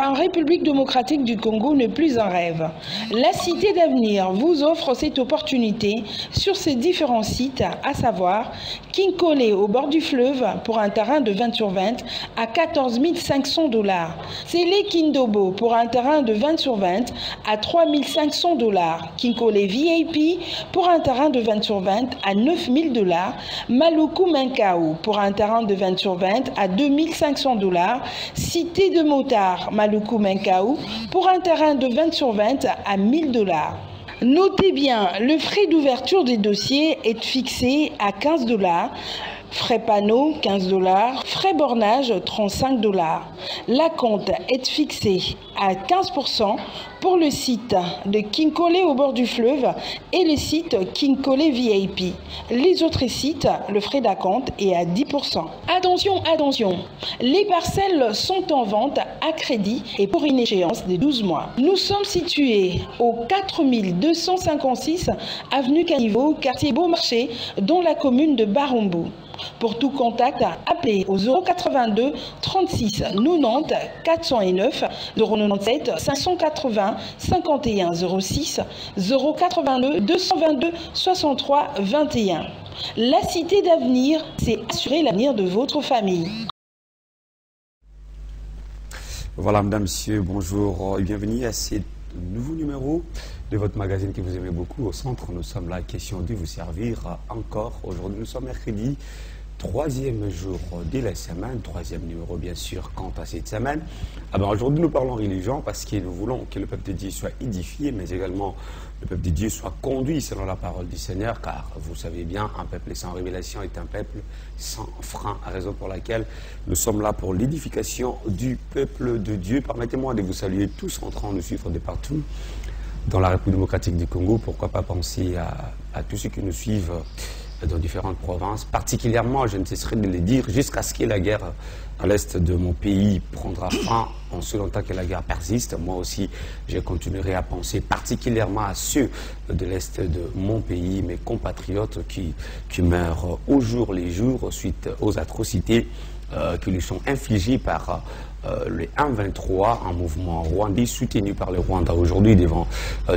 en République démocratique du Congo n'est plus un rêve. La Cité d'Avenir vous offre cette opportunité sur ses différents sites, à savoir Kinkole au bord du fleuve pour un terrain de 20/20 à 14 500 $. Sele Kindobo pour un terrain de 20/20 à 3 500 $. Kinkole VIP pour un terrain de 20/20 à 9 000 $. Maluku Menkao pour un terrain de 20/20 à 2 500 $. Cité de Motard Maluku Menkao pour un terrain de 20/20 à 1 000 $. Notez bien, le frais d'ouverture des dossiers est fixé à 15 $. Frais panneau, 15 $. Frais bornage, 35 $. La compte est fixée à 15% pour le site de Kinkole au bord du fleuve et le site Kinkole VIP. Les autres sites, le frais d'acompte est à 10%. Attention, attention, les parcelles sont en vente à crédit et pour une échéance de 12 mois. Nous sommes situés au 4256 avenue Caniveau, quartier Beaumarchais, dans la commune de Barumbu. Pour tout contact, appelez au 082 36 90 409 097 580 51 06 082 222 63 21. La Cité d'Avenir, c'est assurer l'avenir de votre famille. Voilà, mesdames, messieurs, bonjour et bienvenue à ce nouveau numéro de votre magazine que vous aimez beaucoup. Au centre, nous sommes là, question de vous servir encore. Aujourd'hui, nous sommes mercredi, troisième jour de la semaine, troisième numéro bien sûr quant à cette semaine. Aujourd'hui, nous parlons religion parce que nous voulons que le peuple de Dieu soit édifié, mais également le peuple de Dieu soit conduit selon la parole du Seigneur, car vous savez bien, un peuple sans révélation est un peuple sans frein, raison pour laquelle nous sommes là pour l'édification du peuple de Dieu. Permettez-moi de vous saluer tous en train de suivre de partout dans la République démocratique du Congo. Pourquoi pas penser à tous ceux qui nous suivent dans différentes provinces, particulièrement, je ne cesserai de le dire, jusqu'à ce que la guerre à l'est de mon pays prendra fin, en ce longtemps que la guerre persiste. Moi aussi, je continuerai à penser particulièrement à ceux de l'est de mon pays, mes compatriotes qui meurent au jour les jours suite aux atrocités qui lui sont infligées par le M23, un mouvement rwandais soutenu par le Rwanda aujourd'hui devant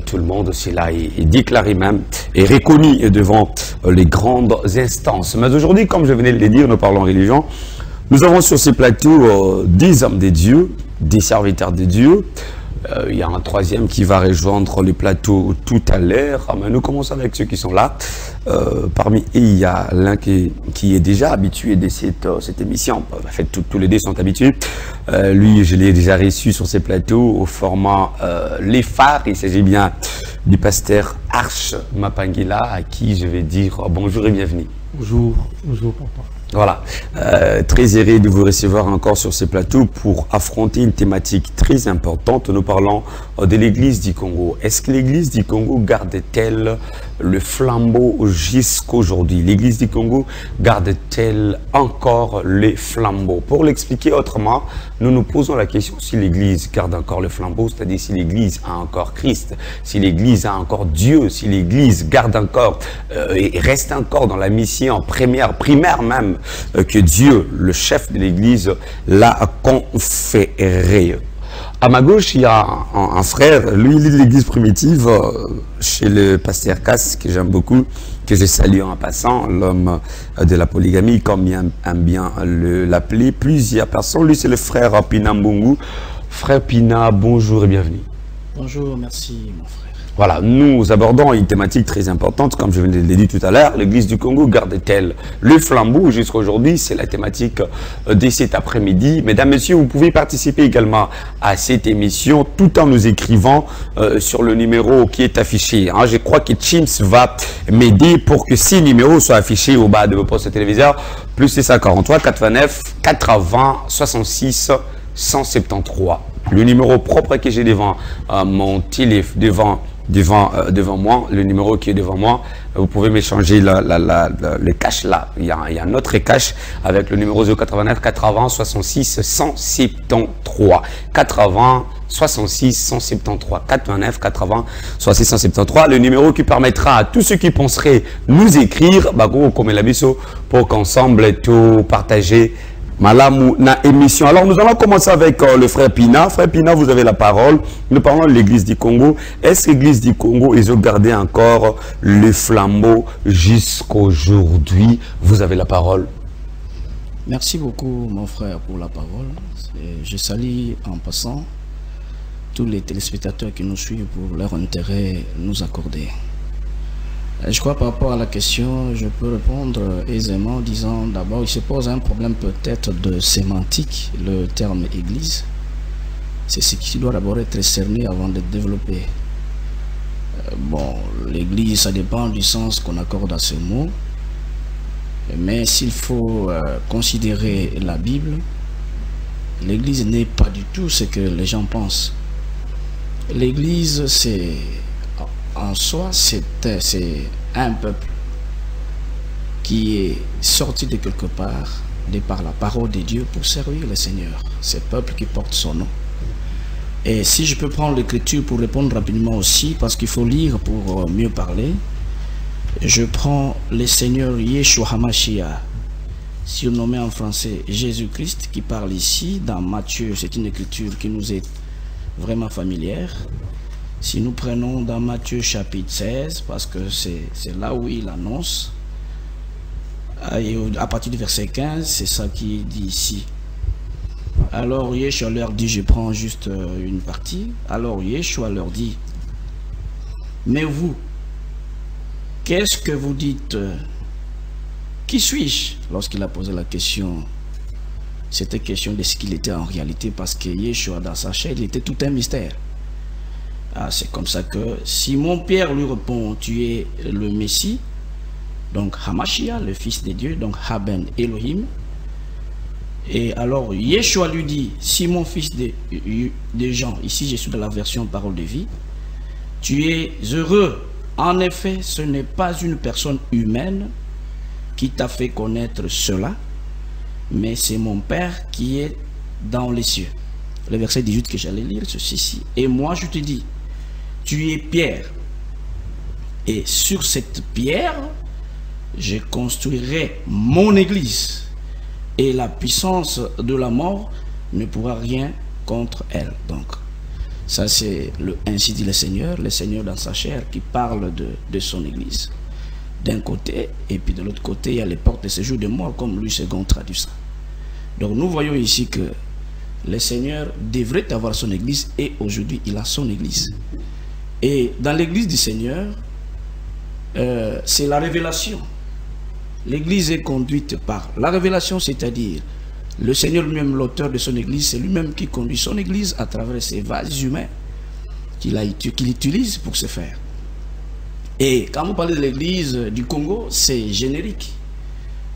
tout le monde. Cela est déclaré même et reconnu devant les grandes instances. Mais aujourd'hui, comme je venais de le dire, nous parlons religion. Nous avons sur ces plateaux des hommes de Dieu, des serviteurs de Dieu. Il y a un troisième qui va rejoindre le plateau tout à l'heure. Mais nous commençons avec ceux qui sont là. Parmi eux, il y a l'un qui est déjà habitué de cette émission. En fait, tous les deux sont habitués. Lui, je l'ai déjà reçu sur ces plateaux au format Les Phares. Il s'agit bien du pasteur Arche Mapangila, à qui je vais dire bonjour et bienvenue. Bonjour, bonjour papa. Voilà, très heureux de vous recevoir encore sur ces plateaux pour affronter une thématique très importante. Nous parlons de l'Église du Congo. Est-ce que l'Église du Congo garde-t-elle le flambeau jusqu'aujourd'hui? L'Église du Congo garde-t-elle encore les flambeaux? Pour l'expliquer autrement, nous nous posons la question si l'Église garde encore le flambeau, c'est-à-dire si l'Église a encore Christ, si l'Église a encore Dieu, si l'Église garde encore et reste encore dans la mission primaire même que Dieu, le chef de l'Église, l'a conféré. À ma gauche, il y a un frère, lui, il est de l'Église primitive, chez le pasteur Cass, que j'aime beaucoup, que je salue en passant, l'homme de la polygamie, comme aime bien l'appeler plusieurs personnes. Lui, c'est le frère Pina Mbungu. Frère Pina, bonjour et bienvenue. Bonjour, merci mon frère. Voilà, nous abordons une thématique très importante, comme je l'ai dit tout à l'heure. L'Église du Congo garde-t-elle le flambeau jusqu'à aujourd'hui? C'est la thématique de cet après-midi. Mesdames, Messieurs, vous pouvez participer également à cette émission tout en nous écrivant sur le numéro qui est affiché. Hein, je crois que Chims va m'aider pour que ces numéros soient affichés au bas de vos postes téléviseurs. Plus 643 89 80 66 173. Le numéro propre que j'ai devant mon téléphone, devant moi, le numéro qui est devant moi, vous pouvez m'échanger le cash là. Il y a un autre cash avec le numéro 089 80 66 173. 80 66 173. 89 80 66 173. Le numéro qui permettra à tous ceux qui penseraient nous écrire, pour qu'ensemble tout partager Malamu na émission. Alors nous allons commencer avec le frère Pina. Frère Pina, vous avez la parole. Nous parlons de l'église du Congo. Est-ce que l'église du Congo, ils ont gardé encore le flambeau jusqu'aujourd'hui? Vous avez la parole. Merci beaucoup, mon frère, pour la parole. Je salue en passant tous les téléspectateurs qui nous suivent pour leur intérêt nous accorder. Je crois par rapport à la question, je peux répondre aisément en disant d'abord, il se pose un problème peut-être de sémantique, le terme église. C'est ce qui doit d'abord être cerné avant de développer. Bon, l'église, ça dépend du sens qu'on accorde à ce mot. Mais s'il faut considérer la Bible, l'église n'est pas du tout ce que les gens pensent. L'église, c'est en soi, c'est un peuple qui est sorti de quelque part, de par la parole de Dieu pour servir le Seigneur. C'est le peuple qui porte son nom. Et si je peux prendre l'écriture pour répondre rapidement aussi, parce qu'il faut lire pour mieux parler, je prends le Seigneur Yeshua HaMashiach, surnommé en français Jésus-Christ, qui parle ici dans Matthieu. C'est une écriture qui nous est vraiment familière. Si nous prenons dans Matthieu chapitre 16, parce que c'est là où il annonce, et à partir du verset 15, c'est ça qui est dit ici. Alors Yeshua leur dit, je prends juste une partie, alors Yeshua leur dit, mais vous, qu'est-ce que vous dites? Qui suis-je? Lorsqu'il a posé la question, c'était question de ce qu'il était en réalité, parce que Yeshua dans sa chair, il était tout un mystère. Ah, c'est comme ça que Simon-Pierre lui répond, tu es le Messie, donc Hamashiach, le Fils de Dieu, donc Haben Elohim. Et alors Yeshua lui dit, Simon, fils de Jean, ici je suis dans la version parole de vie, tu es heureux. En effet, ce n'est pas une personne humaine qui t'a fait connaître cela, mais c'est mon Père qui est dans les cieux. Le verset 18 que j'allais lire, c'est ceci. Et moi je te dis, tu es Pierre, et sur cette pierre, je construirai mon église, et la puissance de la mort ne pourra rien contre elle. Donc, ça c'est le ainsi dit le Seigneur dans sa chair qui parle de son église. D'un côté, et puis de l'autre côté, il y a les portes de séjour de mort, comme Louis II traduit ça. Donc nous voyons ici que le Seigneur devrait avoir son église, et aujourd'hui il a son église. Et dans l'église du Seigneur, c'est la révélation. L'église est conduite par la révélation, c'est-à-dire le Seigneur lui-même, l'auteur de son église, c'est lui-même qui conduit son église à travers ces vases humains qu'il utilise pour se faire. Et quand vous parlez de l'église du Congo, c'est générique.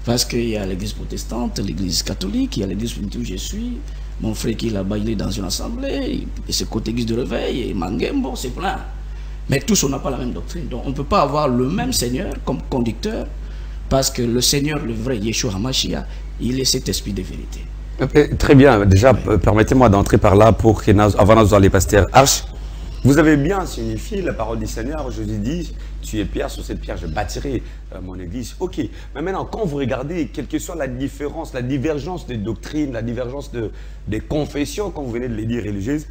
Parce qu'il y a l'église protestante, l'église catholique, il y a l'église où je suis, mon frère qui est là-bas, il est dans une assemblée, et c'est côté église de réveil, et Mangembo, c'est plein. Mais tous, on n'a pas la même doctrine. Donc on ne peut pas avoir le même Seigneur comme conducteur, parce que le Seigneur, le vrai Yeshua HaMashiach, il est cet esprit de vérité. Très bien. Déjà, permettez-moi d'entrer par là pour que, avant de aller pasteur Arche, vous avez bien signifié la parole du Seigneur. Je lui dis, tu es Pierre, sur cette pierre, je bâtirai mon église. Ok. Mais maintenant, quand vous regardez, quelle que soit la différence, la divergence des doctrines, la divergence des confessions, quand vous venez de les dire religieuses,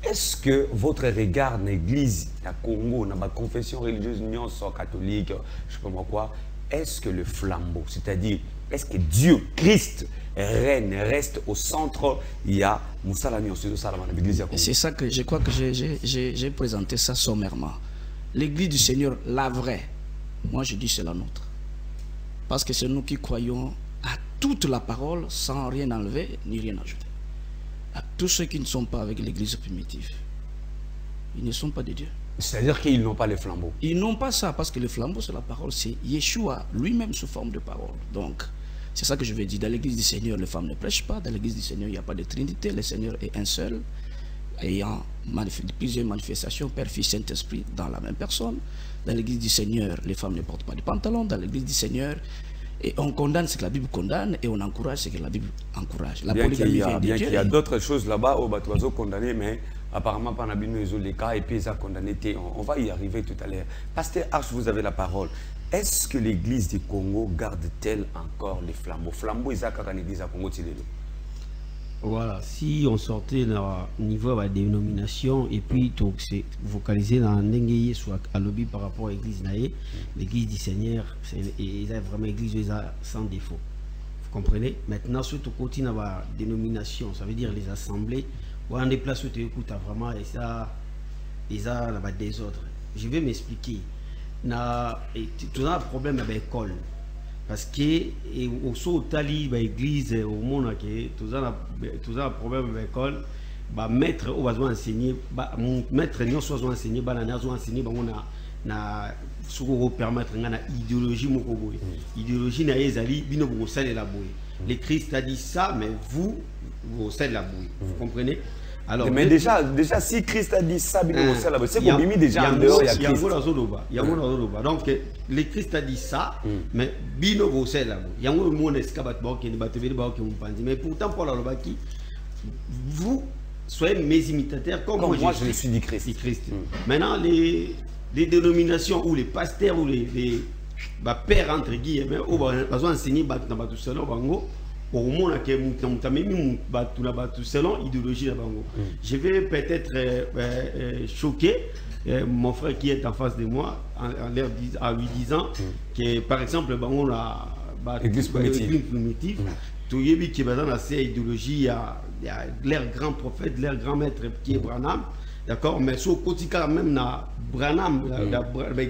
est-ce que votre regard l'église à Congo, dans ma confession religieuse, union catholique, je ne sais pas moi quoi, est-ce que le flambeau, c'est-à-dire, est-ce que Dieu, Christ, règne, reste au centre? Il y a Moussalami, l'église. C'est ça que je crois que j'ai présenté ça sommairement. L'église du Seigneur, la vraie, moi je dis c'est la nôtre. Parce que c'est nous qui croyons à toute la parole sans rien enlever ni rien ajouter. À tous ceux qui ne sont pas avec l'église primitive, ils ne sont pas de Dieu. C'est-à-dire qu'ils n'ont pas les flambeaux. Ils n'ont pas ça, parce que le flambeau, c'est la parole, c'est Yeshua lui-même sous forme de parole. Donc, c'est ça que je veux dire. Dans l'église du Seigneur, les femmes ne prêchent pas. Dans l'église du Seigneur, il n'y a pas de trinité. Le Seigneur est un seul, ayant plusieurs manifestations, Père, Fils, Saint-Esprit, dans la même personne. Dans l'église du Seigneur, les femmes ne portent pas de pantalon. Dans l'église du Seigneur, et on condamne ce que la Bible condamne, et on encourage ce que la Bible encourage. La polygamie vient de Dieu. Bien qu'il y a d'autres choses là-bas où les oiseaux condamnés, mais apparemment, pas les cas et puis ils ont condamné. On va y arriver tout à l'heure. Pasteur Arche, vous avez la parole. Est-ce que l'église du Congo garde-t-elle encore les flambeaux? Flambeaux, ils ont quand l'église à Congo, Voilà, si on sortait au niveau de la dénomination et puis c'est vocalisé dans l'Endengue soit à lobby par rapport à l'église Naé, l'église du Seigneur, ils ont vraiment l'église sans défaut. Vous comprenez? Maintenant, surtout côté de la dénomination, ça veut dire les assemblées, où on déplace où tu écoutes vraiment et ça, ils ont des désordre. Je vais m'expliquer. Tu as un problème avec l'école. Parce que au saut tali l'église au monde qui tout un problème avec l'école bah maître au besoin enseigner bah maître nous soit enseigner bah na enseigner bah on na soko permettre ngana idéologie moko boy idéologie na ezali bino bo sale la boy le Christ a dit ça mais vous sale la boy vous comprenez? Alors, mais déjà si Christ a dit ça, c'est pour Bimi déjà en dehors, il y a Christ. Donc, le Christ a dit ça, mais Bino Rossel, il y a un monde escabat qui ne bat pas, mais pourtant, pour la Lobaki, vous soyez mes imitateurs comme moi je suis du Christ. Maintenant, les dénominations ou les pasteurs ou les pères, entre guillemets, au besoin d'enseigner, tout seul, au monde qui est selon idéologie de Bango. Je vais peut-être choquer mon frère qui est en face de moi en lui disant que par exemple Bango la église primitive tout yebi qui est dans la idéologie il y a leur grand prophète leur grand maître qui est Branham. D'accord, mais sur le quotidien même na Branham,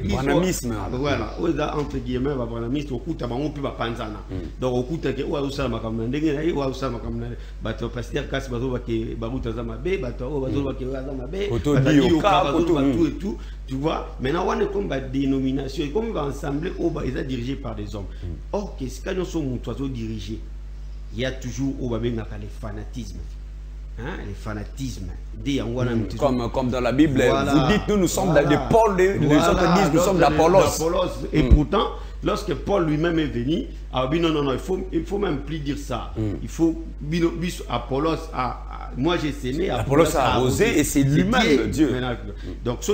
Branhamisme. Voilà, entre guillemets, Branhamisme, au coup de on peut pas panzana. Donc au coup de que ou ça ma comme ndenge ou ça ma comme bato pasteur casse bato que baruta za mabe bato bato que za mabe tout et tout, tu vois. Maintenant on est comme dénomination, comme on va ensemble au ils sont dirigés par des hommes. Or qu'est-ce que nous sommes oiseaux dirigés? Il y a toujours au babé na les fanatismes. Hein, les fanatismes comme dans la Bible, voilà, vous dites nous sommes des Paul, les autres disent nous sommes d'Apollos. Et pourtant, lorsque Paul lui-même est venu, non, il faut même plus dire ça. Il faut Apollos moi j'ai séné, Apollos a arrosé et c'est lui-même Dieu. Donc ce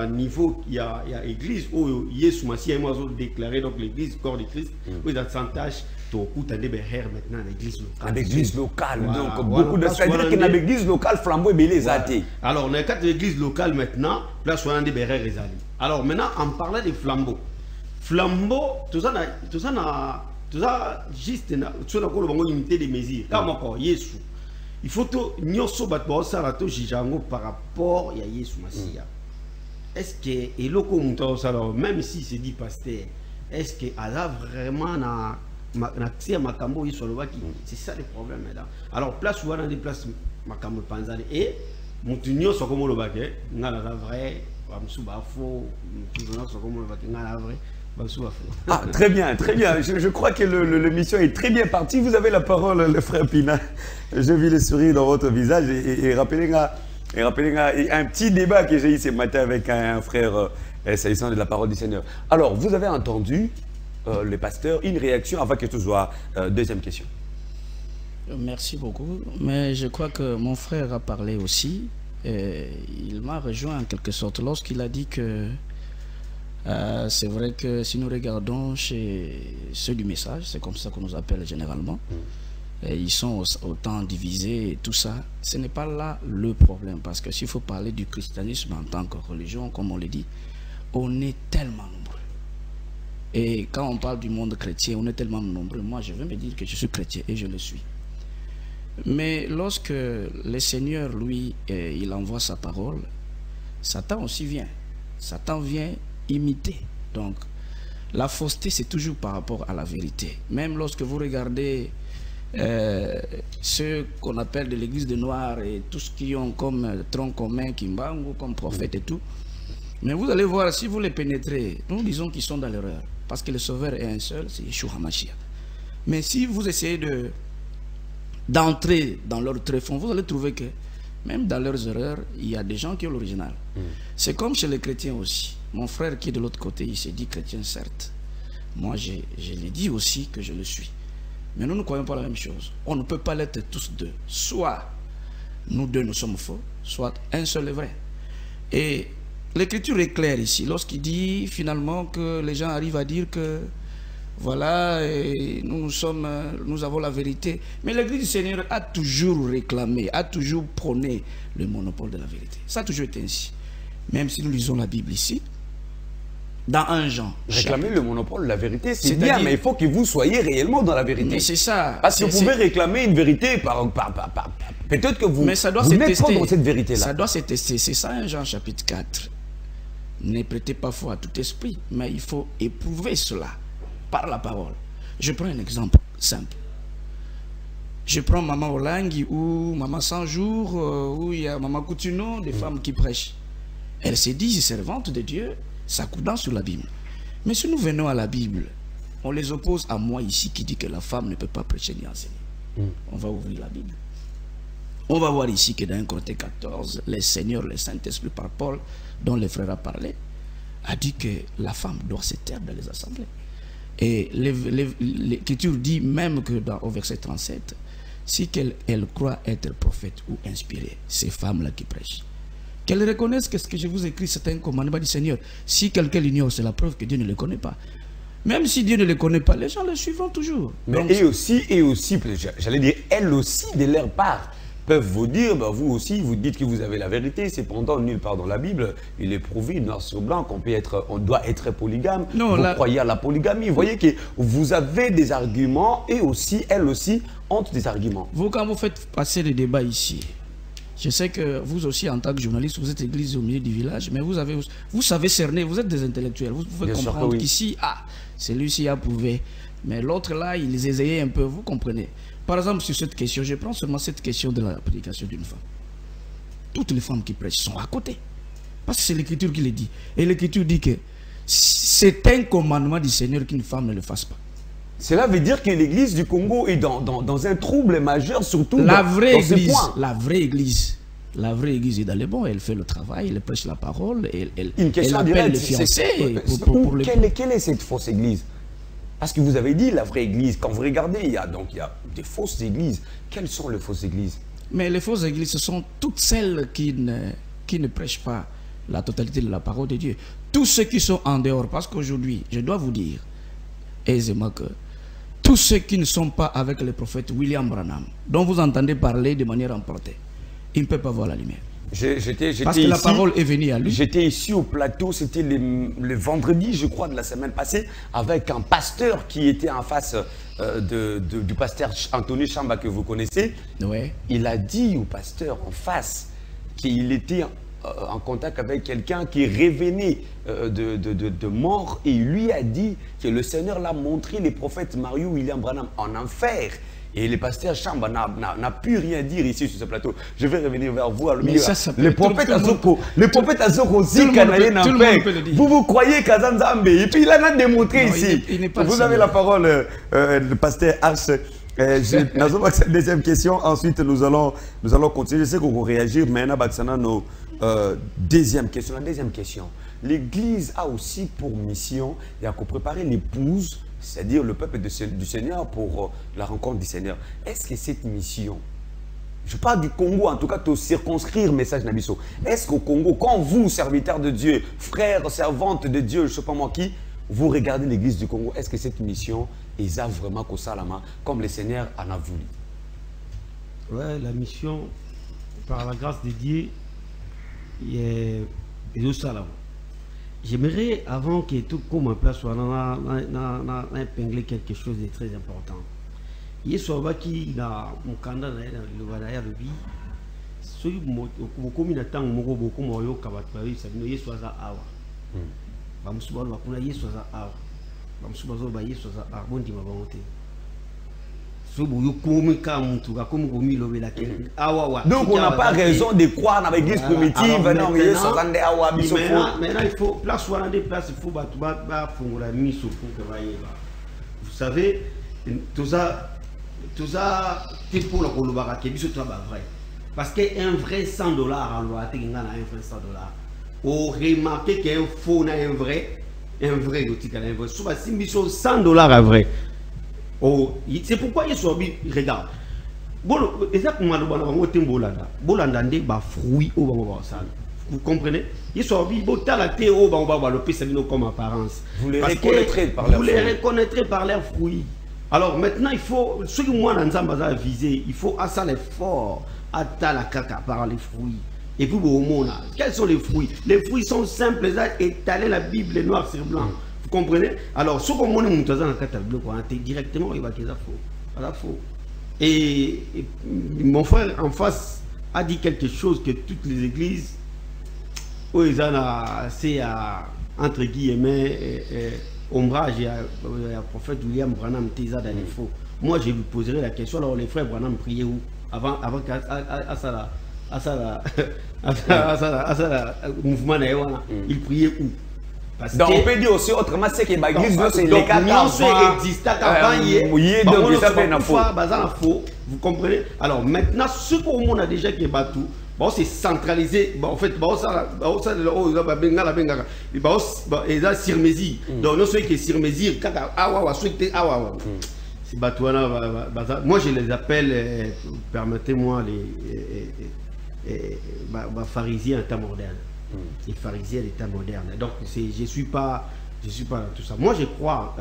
niveau il y a église où Jésus Messie est déclaré donc l'église corps de Christ où il a santage. Maintenant l'église locale. Donc beaucoup de c'est-à-dire que dans l'église locale flambeau et les athées. Alors dans le cadre de l'église locale maintenant, place on a des berrers les alliés. Alors maintenant en parlant des flambeaux, tout ça juste sur la cour unité des mesures. Comme encore Jésus. Il faut que nous soyons ça par rapport à Jésus Messie. Est-ce que et loko même si c'est dit pasteur, est-ce que Allah vraiment c'est ça le problème là. Alors place où on a des places makambo panzane et mutunyo sokomo lobake ngala vrai bamsuba faux mutunyo sokomo lobake ngala vrai bamsuba faux. Ah très bien. Je crois que l'émission est très bien partie. Vous avez la parole le frère Pina. Je vis le sourire dans votre visage et rappelez un petit débat que j'ai eu ce matin avec un frère s'agissant de la parole du Seigneur. Alors vous avez entendu le pasteur, une réaction avant que tout soit deuxième question. Merci beaucoup, mais je crois que mon frère a parlé aussi, il m'a rejoint en quelque sorte lorsqu'il a dit que c'est vrai que si nous regardons chez ceux du message, c'est comme ça qu'on nous appelle généralement, et ils sont autant divisés et tout ça, ce n'est pas là le problème, parce que s'il faut parler du christianisme en tant que religion, comme on le dit, on est tellement nombreux. Et quand on parle du monde chrétien, on est tellement nombreux. Moi, je veux me dire que je suis chrétien et je le suis. Mais lorsque le Seigneur, lui, il envoie sa parole, Satan aussi vient. Satan vient imiter. Donc, la fausseté, c'est toujours par rapport à la vérité. Même lorsque vous regardez ceux qu'on appelle de l'église de Noir et tout ce qu'ils ont comme tronc commun, Kimbangu, comme prophète et tout. Mais vous allez voir, si vous les pénétrez, nous disons qu'ils sont dans l'erreur. Parce que le sauveur est un seul, c'est Yeshua HaMashiach. Mais si vous essayez d'entrer dans leur tréfonds, vous allez trouver que même dans leurs erreurs, il y a des gens qui ont l'original. C'est comme chez les chrétiens aussi. Mon frère qui est de l'autre côté, il s'est dit chrétien, certes. Moi, je l'ai dit aussi que je le suis. Mais nous ne croyons pas la même chose. On ne peut pas l'être tous deux. Soit nous deux, nous sommes faux, soit un seul est vrai. Et l'écriture est claire ici. Lorsqu'il dit finalement que les gens arrivent à dire que voilà, nous avons la vérité. Mais l'Église du Seigneur a toujours réclamé, a toujours prôné le monopole de la vérité. Ça a toujours été ainsi. Même si nous lisons la Bible ici, dans 1 Jean. Réclamer le monopole de la vérité, c'est bien, mais il faut que vous soyez réellement dans la vérité. Mais c'est ça. Parce que vous pouvez réclamer une vérité peut-être que vous, mais ça doit vous se n'êtes tester. pas dans cette vérité-là. Ça doit se tester. C'est ça 1 Jean chapitre 4. Ne prêtez pas foi à tout esprit, mais il faut éprouver cela par la parole. Je prends un exemple simple. Je prends Maman Olangi ou Maman 100 jours, où il y a Maman Coutuno, des femmes qui prêchent. Elles se disent servantes de Dieu, s'accoudant sur la Bible. Mais si nous venons à la Bible, on les oppose à moi ici qui dit que la femme ne peut pas prêcher ni enseigner. On va ouvrir la Bible. On va voir ici que dans 1 Corinthiens 14, le Seigneur, le Saint-Esprit par Paul, dont le frère a parlé, a dit que la femme doit se taire dans les assemblées. Et l'Écriture dit même que au verset 37, si elle croit être prophète ou inspirée, ces femmes-là qui prêchent, qu'elles reconnaissent que ce que je vous écris, c'est un commandement du Seigneur. Si quelqu'un l'ignore, c'est la preuve que Dieu ne le connaît pas. Même si Dieu ne le connaît pas, les gens le suivront toujours. Mais donc, et aussi, j'allais dire, elles aussi, de leur part, peuvent vous dire, ben vous aussi, vous dites que vous avez la vérité. Cependant, nulle part dans la Bible, il est prouvé, noir sur blanc, qu'on doit être polygame. Non, vous croyez à la polygamie. Vous voyez que vous avez des arguments et aussi, elles aussi, ont des arguments. Vous, quand vous faites passer le débat ici, je sais que vous aussi, en tant que journaliste, vous êtes église au milieu du village, mais vous savez cerner, vous êtes des intellectuels. Vous pouvez Bien comprendre oui. qu'ici, celui-ci a prouvé. Mais l'autre là, il les ésayait un peu, vous comprenez. Par exemple, sur cette question, je prends seulement cette question de la prédication d'une femme. Toutes les femmes qui prêchent sont à côté. Parce que c'est l'Écriture qui le dit. Et l'Écriture dit que c'est un commandement du Seigneur qu'une femme ne le fasse pas. Cela veut dire que l'église du Congo est dans un trouble majeur, surtout La dans vraie ce église, point. la vraie église est dans les bons, elle fait le travail, elle prêche la parole, elle Une question appelle directe, les fiancés. quelle est cette fausse église? Parce que vous avez dit la vraie église. Quand vous regardez, il y a des fausses églises. Quelles sont les fausses églises? Mais les fausses églises, ce sont toutes celles qui ne prêchent pas la totalité de la parole de Dieu. Tous ceux qui sont en dehors, parce qu'aujourd'hui, je dois vous dire aisément que tous ceux qui ne sont pas avec le prophète William Branham, dont vous entendez parler de manière emportée, ils ne peuvent pas voir la lumière. Parce que la parole est venue à lui. J'étais ici au plateau, c'était le vendredi, je crois, de la semaine passée, avec un pasteur qui était en face du pasteur Anthony Chamba que vous connaissez. Ouais. Il a dit au pasteur en face qu'il était en contact avec quelqu'un qui revenait de mort, et il lui a dit que le Seigneur l'a montré les prophètes Mario William Branham en enfer. Et le pasteur Chamba n'a pu rien dire ici sur ce plateau. Je vais revenir vers vous. Le prophète Azoko, vous croyez qu'Azanzambe, et puis il en a démontré ici. Vous avez la parole, le pasteur Arche. Deuxième question, ensuite nous allons continuer. Je sais qu'on va réagir, mais nos deuxième question. La deuxième question, l'Église a aussi pour mission de préparer l'épouse, c'est-à-dire le peuple du Seigneur, pour la rencontre du Seigneur. Est-ce que cette mission, je parle du Congo, en tout cas, de circonscrire le message Nabiso, est-ce qu'au Congo, quand vous, serviteurs de Dieu, frères, servantes de Dieu, je ne sais pas moi qui, vous regardez l'Église du Congo, est-ce que cette mission est vraiment qu'au Salama, comme le Seigneur en a voulu? Ouais, la mission, par la grâce de Dieu, est au Salama. J'aimerais, avant que tout comme en place soit épinglé quelque chose de très important. Il soit qui a mon candidat le Vadaya le bi. Ceux qui ont commis le temps où beaucoup moyo kabatari ça ne y soit awa. Bamusuba va kuna y soit awa. Bamusuba zo ba y soit awa bondi ma bonté. Donc on n'a pas raison de croire dans l'église primitive. Maintenant il faut place des places, il faut la mise au fond. Vous savez, tout ça c'est pour le Kolobara qui est vrai. Parce qu'un vrai $100 à l'ouate, il y a un vrai $100. On remarque qu'un faux n'a un vrai gothique à un vrai. Souvent, si mission $100 à vrai. Oh, c'est pourquoi il soit regarde. Bon, exactement, bolanda ndé ba fruit au bango basal. Vous comprenez? Ils sont beau la théo, on va le pésalino comme apparence. Vous les reconnaîtrez par leurs fruits. Vous les reconnaîtrez par leurs fruits. Alors maintenant, il faut, ce que moi, dans viser, il faut à ça l'effort, à la caca par les fruits. Et puis, au monde, quels sont les fruits? Les fruits sont simples, étaler la Bible noir sur blanc. Vous comprenez? Alors, ce qu'on monte dans la catégorie, directement, il va qu'il a faux. Et mon frère en face a dit quelque chose que toutes les églises, où ils ont assez entre guillemets, ombrage, il y a le prophète William Branham Teza dans les faux. Moi, je lui poserai la question, alors les frères Branham priaient où? Avant à ça mouvement, ils priaient où? Donc on peut dire aussi autrement, c'est que l'église c'est les cas vous comprenez? Alors maintenant, ce qu'on a déjà qui est battu, bon, c'est centralisé. Bon, en fait, c'est Sirmésie. Donc, non, ceux qui sont Sirmésie, c'est Batouana. Moi, je les appelle, permettez-moi, les pharisiens en temps moderne. Les pharisiens de temps moderne. Donc, je suis pas dans tout ça. Moi, je crois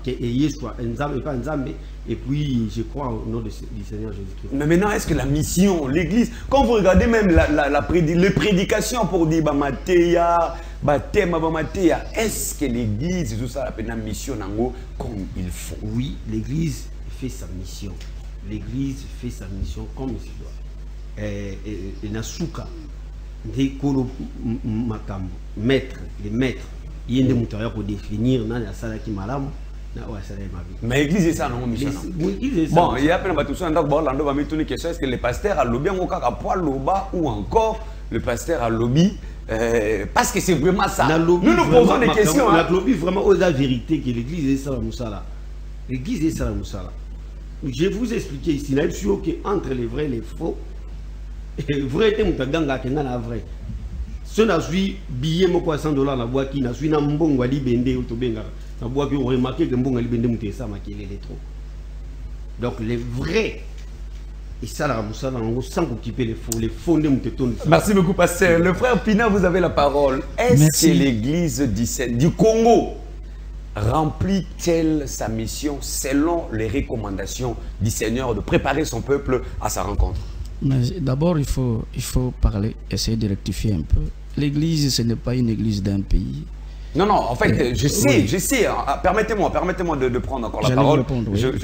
que Yeshua est pas Nzambe, et puis je crois au nom du Seigneur Jésus-Christ. Mais maintenant, est-ce que la mission, l'église, quand vous regardez même les prédications pour dire Bamateya, Batema, Bamateya, est-ce que l'église, tout ça, la mission comme il faut? Oui, l'église fait sa mission. L'église fait sa mission comme il se doit. Et Nasuka, des kolo makambo, maître, les maîtres, il y a des moutons pour définir dans la salle qui malam. Mais l'église est ça, non? Bon, il y a plein de choses. Est-ce que le pasteur a lobby ou encore le pasteur a lobby? Parce que c'est vraiment ça. Nous nous posons des questions. On a lobby vraiment aux vérité que l'église est ça, Moussala. L'église est ça, Moussala. Je vais vous expliquer ici. Là, je suis OK entre les vrais et les faux. Et vrai, c'est un vrai. Si on a suivi billet $100 la boîte qui n'a suivi un bon wali bende ou tobenga, la boîte qui on remarqué que bon wali bende mouté ça maquillé les trop. Donc les vrais et ça là sans occuper les faux de mouton. Merci beaucoup pasteur. Le frère Pina, vous avez la parole. Est-ce que l'église du Congo remplit-elle sa mission selon les recommandations du Seigneur de préparer son peuple à sa rencontre? Mais d'abord, il faut parler, essayer de rectifier un peu. L'église, ce n'est pas une église d'un pays. Non, non, en fait, je sais. Permettez-moi de prendre encore la parole.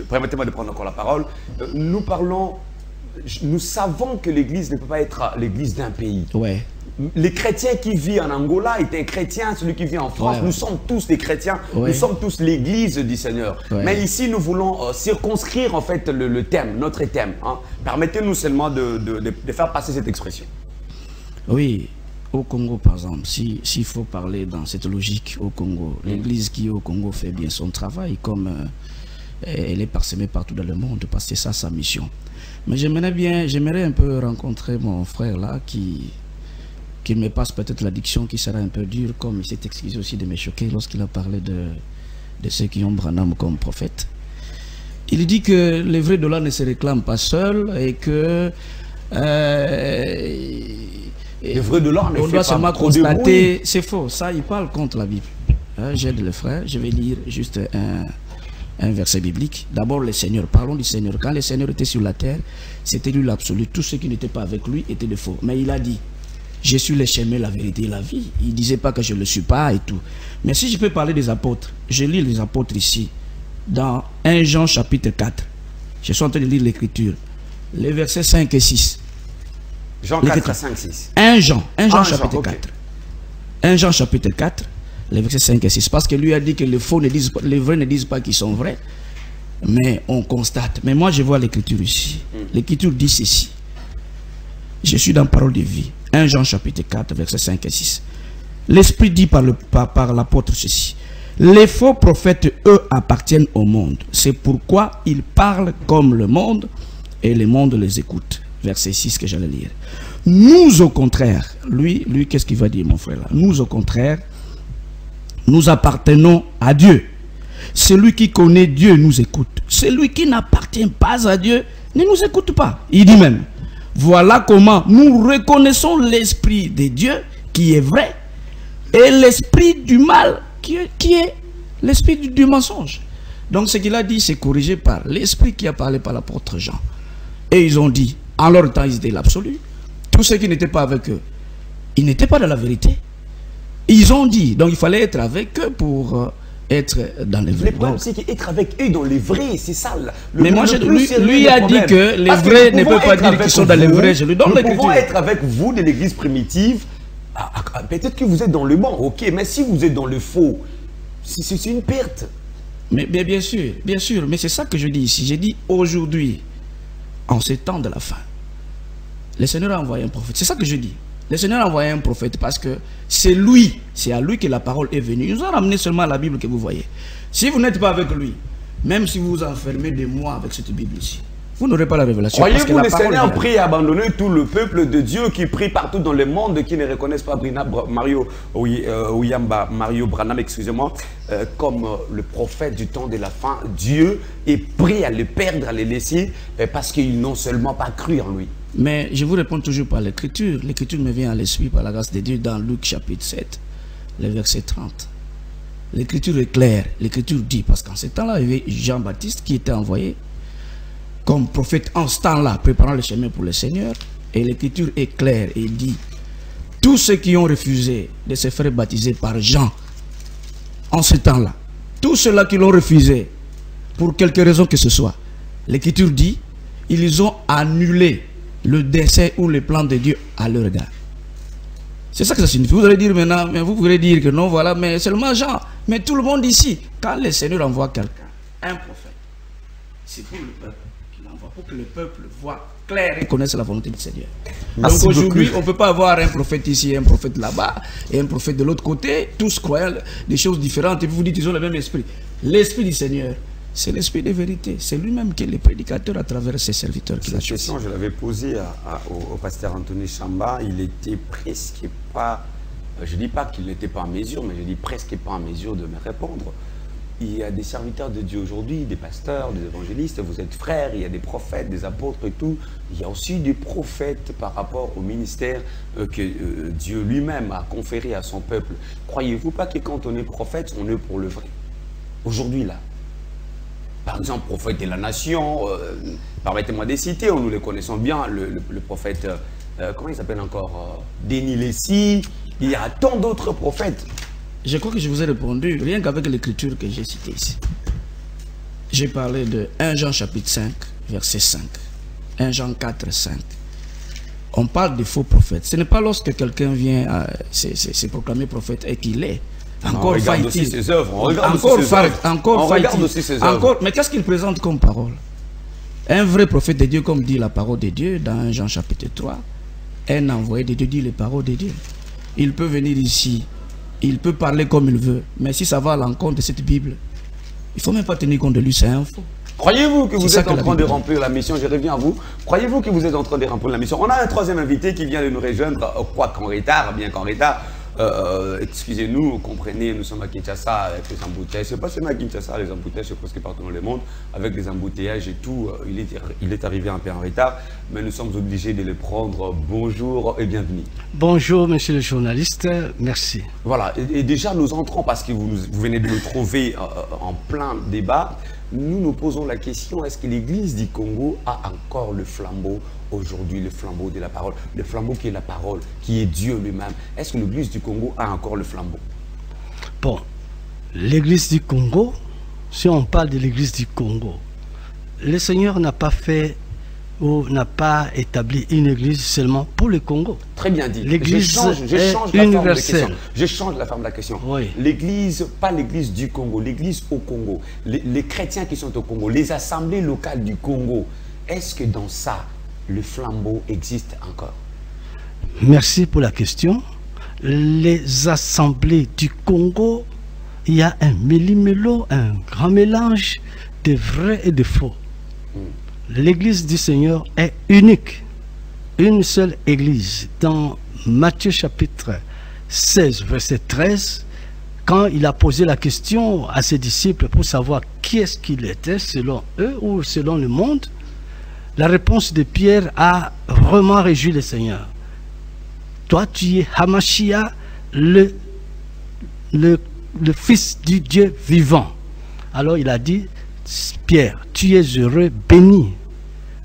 Permettez-moi de prendre encore la parole. Nous savons que l'église ne peut pas être l'église d'un pays. Ouais. Les chrétiens qui vivent en Angola est un chrétien, celui qui vit en France, nous sommes tous des chrétiens, nous sommes tous l'église du Seigneur. Mais ici, nous voulons circonscrire en fait le thème, notre thème. Hein. Permettez-nous seulement de faire passer cette expression. Oui, au Congo par exemple, s'il faut parler dans cette logique au Congo, l'église qui au Congo fait bien son travail, comme elle est parsemée partout dans le monde, parce que c'est ça sa mission. Mais j'aimerais un peu rencontrer mon frère là qu'il me passe peut-être l'addiction qui sera un peu dure, comme il s'est excusé aussi de me choquer lorsqu'il a parlé de ceux qui ont Branham comme prophète. Il dit que les vrais dollars ne se réclament pas seuls et que les vrais dollars ne on doit seulement trop constater. C'est faux, ça il parle contre la Bible. J'aide le frère, je vais lire juste un verset biblique. D'abord le Seigneur, parlons du Seigneur. Quand le Seigneur était sur la terre, c'était lui l'absolu. Tous ceux qui n'étaient pas avec lui étaient des faux. Mais il a dit: je suis le chemin, la vérité et la vie. Il ne disait pas que je ne le suis pas et tout. Mais si je peux parler des apôtres, je lis les apôtres ici, dans 1 Jean chapitre 4. Je suis en train de lire l'écriture. Les versets 5 et 6. Jean 4, 5, 6. 1 Jean chapitre 4. Okay. 1 Jean chapitre 4, les versets 5 et 6. Parce que lui a dit que les faux ne disent pas, les vrais ne disent pas qu'ils sont vrais. Mais on constate. Mais moi je vois l'écriture ici. L'écriture dit ceci. Je suis dans parole de vie. 1 Jean chapitre 4, versets 5 et 6. L'Esprit dit par l'apôtre ceci: les faux prophètes, eux, appartiennent au monde. C'est pourquoi ils parlent comme le monde et le monde les écoute. Verset 6 que j'allais lire. Nous, au contraire, lui qu'est-ce qu'il va dire, mon frère là? Nous, au contraire, nous appartenons à Dieu. Celui qui connaît Dieu nous écoute. Celui qui n'appartient pas à Dieu ne nous écoute pas. Il dit même: Voilà comment nous reconnaissons l'esprit de Dieu qui est vrai et l'esprit du mal qui est l'esprit du mensonge. Donc ce qu'il a dit, c'est corrigé par l'esprit qui a parlé par l'apôtre Jean. Et ils ont dit, en leur temps, ils étaient l'absolu. Tous ceux qui n'étaient pas avec eux, ils n'étaient pas dans la vérité. Ils ont dit, donc il fallait être avec eux pour être dans les vrais. Le problème, c'est qu'être avec eux dans les vrais, c'est ça. Mais moi, lui a dit que les vrais ne peuvent pas dire qu'ils sont dans les vrais. Je lui donne l'écriture. Nous pouvons être avec vous de l'église primitive. Peut-être que vous êtes dans le bon, ok, mais si vous êtes dans le faux, c'est une perte. Mais bien sûr, mais c'est ça que je dis ici. J'ai dit aujourd'hui, en ces temps de la fin, le Seigneur a envoyé un prophète. C'est ça que je dis. Le Seigneur a envoyé un prophète parce que c'est à lui que la parole est venue. Il nous a ramené seulement la Bible que vous voyez. Si vous n'êtes pas avec lui, même si vous vous enfermez des mois avec cette Bible ici, vous n'aurez pas la révélation. Croyez-vous le Seigneur prie à abandonner tout le peuple de Dieu qui prie partout dans le monde, qui ne reconnaissent pas Mario Branham, excusez-moi, comme le prophète du temps de la fin? Dieu est prêt à le perdre, à le laisser, parce qu'ils n'ont seulement pas cru en lui. Mais je vous réponds toujours par l'écriture. L'écriture me vient à l'esprit par la grâce de Dieu dans Luc chapitre 7, le verset 30. L'écriture est claire. L'écriture dit, parce qu'en ce temps-là, il y avait Jean-Baptiste qui était envoyé comme prophète en ce temps-là, préparant le chemin pour le Seigneur. Et l'écriture est claire et dit, tous ceux qui ont refusé de se faire baptiser par Jean en ce temps-là, tous ceux-là qui l'ont refusé, pour quelque raison que ce soit, l'écriture dit, ils ont annulé le dessein ou le plan de Dieu à leur regard. C'est ça que ça signifie. Vous allez dire maintenant, mais vous pourrez dire que non, voilà, mais seulement Jean. Mais tout le monde ici, quand le Seigneur envoie quelqu'un, un prophète, c'est pour le peuple qu'il envoie, pour que le peuple voit clair et connaisse la volonté du Seigneur. Merci donc aujourd'hui, beaucoup. on ne peut pas avoir un prophète ici, un prophète là-bas, et un prophète de l'autre côté, tous croyant des choses différentes, et puis vous dites qu'ils ont le même esprit. L'esprit du Seigneur, c'est l'esprit de vérité. C'est lui-même qui est le prédicateur à travers ses serviteurs qu'il a choisi. Cette question, je l'avais posée au pasteur Anthony Chamba. Il était presque pas, je ne dis pas qu'il n'était pas en mesure, mais je dis presque pas en mesure de me répondre. Il y a des serviteurs de Dieu aujourd'hui, des pasteurs, des évangélistes, vous êtes frères, il y a des prophètes, des apôtres et tout. Il y a aussi des prophètes par rapport au ministère que Dieu lui-même a conféré à son peuple. Croyez-vous pas que quand on est prophète, on est pour le vrai? Aujourd'hui, là. Par exemple, prophète de la nation, permettez-moi de citer, nous les connaissons bien, le prophète, comment il s'appelle encore, Denis Lessie, il y a tant d'autres prophètes. Je crois que je vous ai répondu, rien qu'avec l'écriture que j'ai citée ici. J'ai parlé de 1 Jean chapitre 5, verset 5, 1 Jean 4, 5. On parle de faux prophètes. Ce n'est pas lorsque quelqu'un vient se proclamer prophète et qu'il est. Encore faille-t-il. Mais qu'est-ce qu'il présente comme parole? Un vrai prophète de Dieu, comme dit la parole de Dieu dans 1 Jean chapitre 3, un envoyé de Dieu dit les paroles de Dieu. Il peut venir ici, il peut parler comme il veut, mais si ça va à l'encontre de cette Bible, il ne faut même pas tenir compte de lui, c'est un faux. Croyez-vous que vous êtes en train de remplir la mission? Je reviens à vous. Croyez-vous que vous êtes en train de remplir la mission? On a un troisième invité qui vient de nous rejoindre, quoi qu'en retard, bien qu'en retard. Excusez-nous, comprenez, nous sommes à Kinshasa avec les embouteillages. C'est pas seulement à Kinshasa, les embouteillages, c'est presque partout dans le monde. Avec les embouteillages et tout, il est arrivé un peu en retard, mais nous sommes obligés de le prendre. Bonjour et bienvenue. Bonjour, monsieur le journaliste, merci. Voilà, et déjà nous entrons, parce que vous venez de nous trouver en plein débat. Nous posons la question, est-ce que l'Église du Congo a encore le flambeau aujourd'hui, le flambeau de la parole, le flambeau qui est la parole, qui est Dieu lui-même? Est-ce que l'Église du Congo a encore le flambeau? Bon, l'Église du Congo, si on parle de l'Église du Congo, le Seigneur n'a pas fait ou n'a pas établi une église seulement pour le Congo. Très bien dit. L'église Je change la forme de la question. Oui. L'église, pas l'église du Congo, l'église au Congo. Les chrétiens qui sont au Congo, les assemblées locales du Congo, est-ce que dans ça, le flambeau existe encore? Merci pour la question. Les assemblées du Congo, il y a un méli-mélo, un grand mélange de vrai et de faux. L'église du Seigneur est unique. Une seule église. Dans Matthieu chapitre 16, verset 13, quand il a posé la question à ses disciples pour savoir qui est-ce qu'il était, selon eux ou selon le monde, La réponse de Pierre a vraiment réjoui le Seigneur. Toi, tu es Hamashia, le Fils du Dieu vivant. Alors il a dit, Pierre, tu es heureux, béni,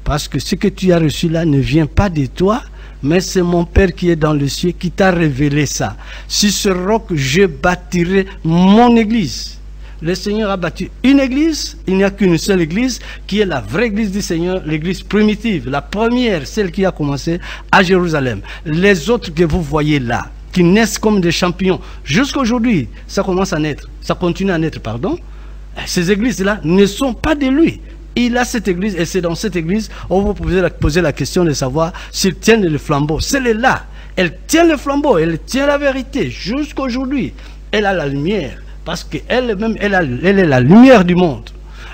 parce que ce que tu as reçu là ne vient pas de toi, mais c'est mon Père qui est dans le ciel qui t'a révélé ça. Sur ce roc, je bâtirai mon église. Le Seigneur a bâti une église, il n'y a qu'une seule église, qui est la vraie église du Seigneur, l'église primitive, la première, celle qui a commencé à Jérusalem. Les autres que vous voyez là, qui naissent comme des champignons, jusqu'à aujourd'hui, ça commence à naître, ça continue à naître, pardon. Ces églises-là ne sont pas de lui. Il a cette église, et c'est dans cette église où vous pouvez poser la question de savoir s'ils tiennent le flambeau. Celle-là, elle tient le flambeau, elle tient la vérité, jusqu'à aujourd'hui. Elle a la lumière. Parce qu'elle-même, elle est la lumière du monde.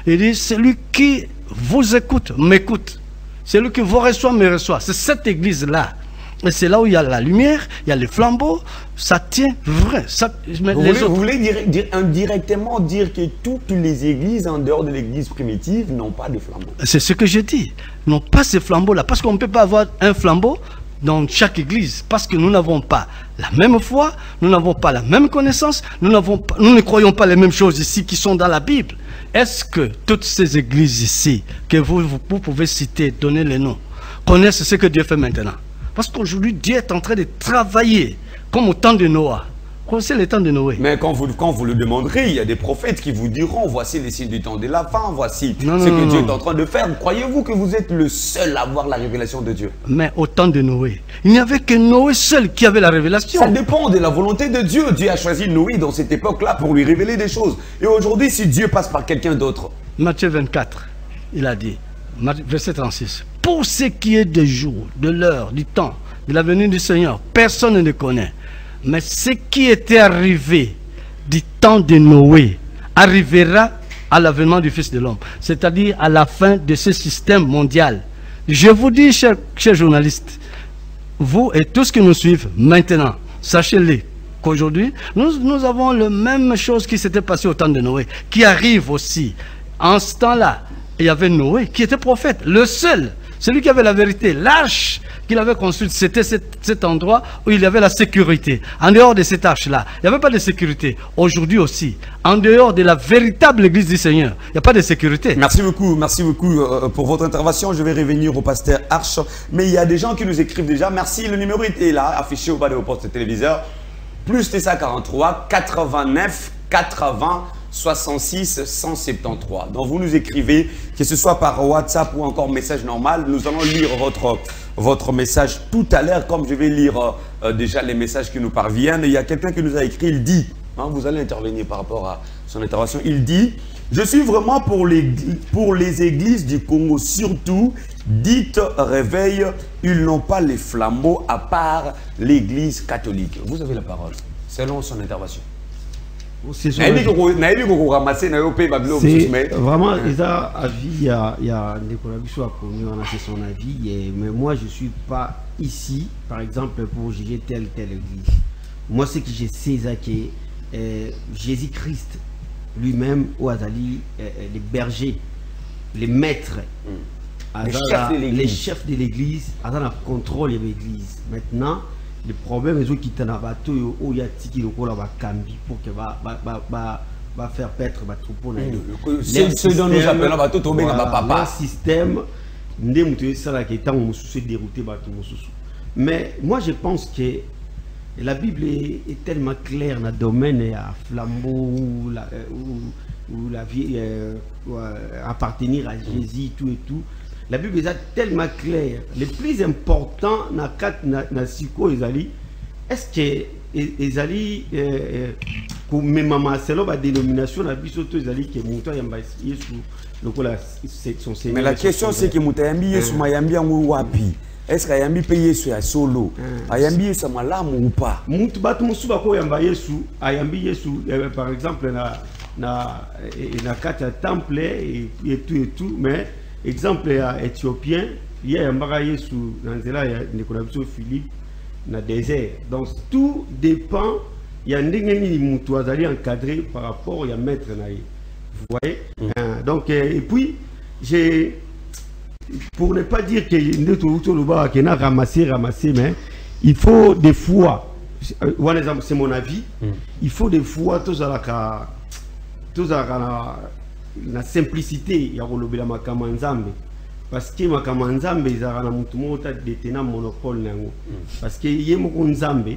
Il dit, celui qui vous écoute, m'écoute. Celui qui vous reçoit, me reçoit. C'est cette église-là. Et c'est là où il y a la lumière, il y a les flambeaux, ça tient vrai. Vous voulez indirectement dire que toutes les églises en dehors de l'église primitive n'ont pas de flambeaux? C'est ce que je dis. N'ont pas ces flambeaux-là. Parce qu'on ne peut pas avoir un flambeau dans chaque église, parce que nous n'avons pas la même foi, nous n'avons pas la même connaissance, nous ne croyons pas les mêmes choses ici qui sont dans la Bible. Est-ce que toutes ces églises ici, que vous pouvez citer, donner les noms, connaissent ce que Dieu fait maintenant? Parce qu'aujourd'hui, Dieu est en train de travailler, comme au temps de Noé. C'est le temps de Noé. Mais quand vous le demanderez, il y a des prophètes qui vous diront, voici les signes du temps de la fin, voici ce que Dieu est en train de faire. Croyez-vous que vous êtes le seul à avoir la révélation de Dieu? Mais au temps de Noé, il n'y avait que Noé seul qui avait la révélation. Ça dépend de la volonté de Dieu. Dieu a choisi Noé dans cette époque-là pour lui révéler des choses. Et aujourd'hui, si Dieu passe par quelqu'un d'autre. Matthieu 24, il a dit, verset 36, pour ce qui est des jours, de l'heure, du temps, de la venue du Seigneur, personne ne connaît. Mais ce qui était arrivé du temps de Noé arrivera à l'avènement du Fils de l'homme, c'est-à-dire à la fin de ce système mondial. Je vous dis, chers journalistes, vous et tous qui nous suivent maintenant, sachez-le qu'aujourd'hui, nous avons la même chose qui s'était passée au temps de Noé, qui arrive aussi. En ce temps-là, il y avait Noé qui était prophète, le seul, celui qui avait la vérité, l'arche qu'il avait construite, c'était cet endroit où il y avait la sécurité. En dehors de cette arche-là, il n'y avait pas de sécurité. Aujourd'hui aussi, en dehors de la véritable église du Seigneur, il n'y a pas de sécurité. Merci beaucoup pour votre intervention. Je vais revenir au pasteur Arche. Mais il y a des gens qui nous écrivent déjà. Merci, le numéro est là, affiché au bas de vos postes téléviseurs. Plus TSA43 89 80 66 173. Donc vous nous écrivez, que ce soit par WhatsApp ou encore message normal. Nous allons lire votre message tout à l'heure, comme je vais lire déjà les messages qui nous parviennent. Il y a quelqu'un qui nous a écrit, il dit, vous allez intervenir par rapport à son intervention, il dit, je suis vraiment pour les églises du Congo, surtout dites réveil, ils n'ont pas les flambeaux à part l'église catholique. Vous avez la parole, selon son intervention. C'est vraiment, il y a Nicolas Bissou a connu, on a fait son avis, mais moi je ne suis pas ici, par exemple, pour juger telle église. Moi, ce que je sais, c'est que Jésus-Christ lui-même, ou Azali, les bergers, les maîtres, les chefs de l'église, ils ont le contrôle de l'église. Maintenant, le problème est qu'il y a un bateau où il y a tiki le cola va cambi pour que va faire perdre le troupeau. Ce dont nous appelons bateau tombé dans papa. Le système dérouté. Mais moi je pense que la Bible est tellement claire dans le domaine à flambeau ou la vie appartenir à Jésus tout et tout. La Bible est tellement claire. Le plus important dans Siko Ezali, est-ce que Ezali, pour mes mamans, c'est la dénomination de Bisoto Ezali qui est monté à Yesu. Mais la question c'est que Moutayambi Yesu Mayambi en Wapi. Est-ce qu'il y a un payé sur un solo? Ayambi Yesu Malam ou pas? Moutbatu Mousubako Yamba Yesu, Ayambi Yesu, par exemple, na kata temple et tout, mais exemple éthiopien, il y a un bagaille sous Nanzela, il y a Nicolas Philippe, dans le désert. Donc tout dépend, il y a un moutoisali encadré par rapport à maître naï. Vous voyez? Donc, et puis, pour ne pas dire que n'a ramassé, mais il faut des fois, c'est mon avis, il faut des fois la simplicité, il y a la makamanzambe. Parce que makamanzambe, ils ont un monopole. Parce que y a un Nzambe,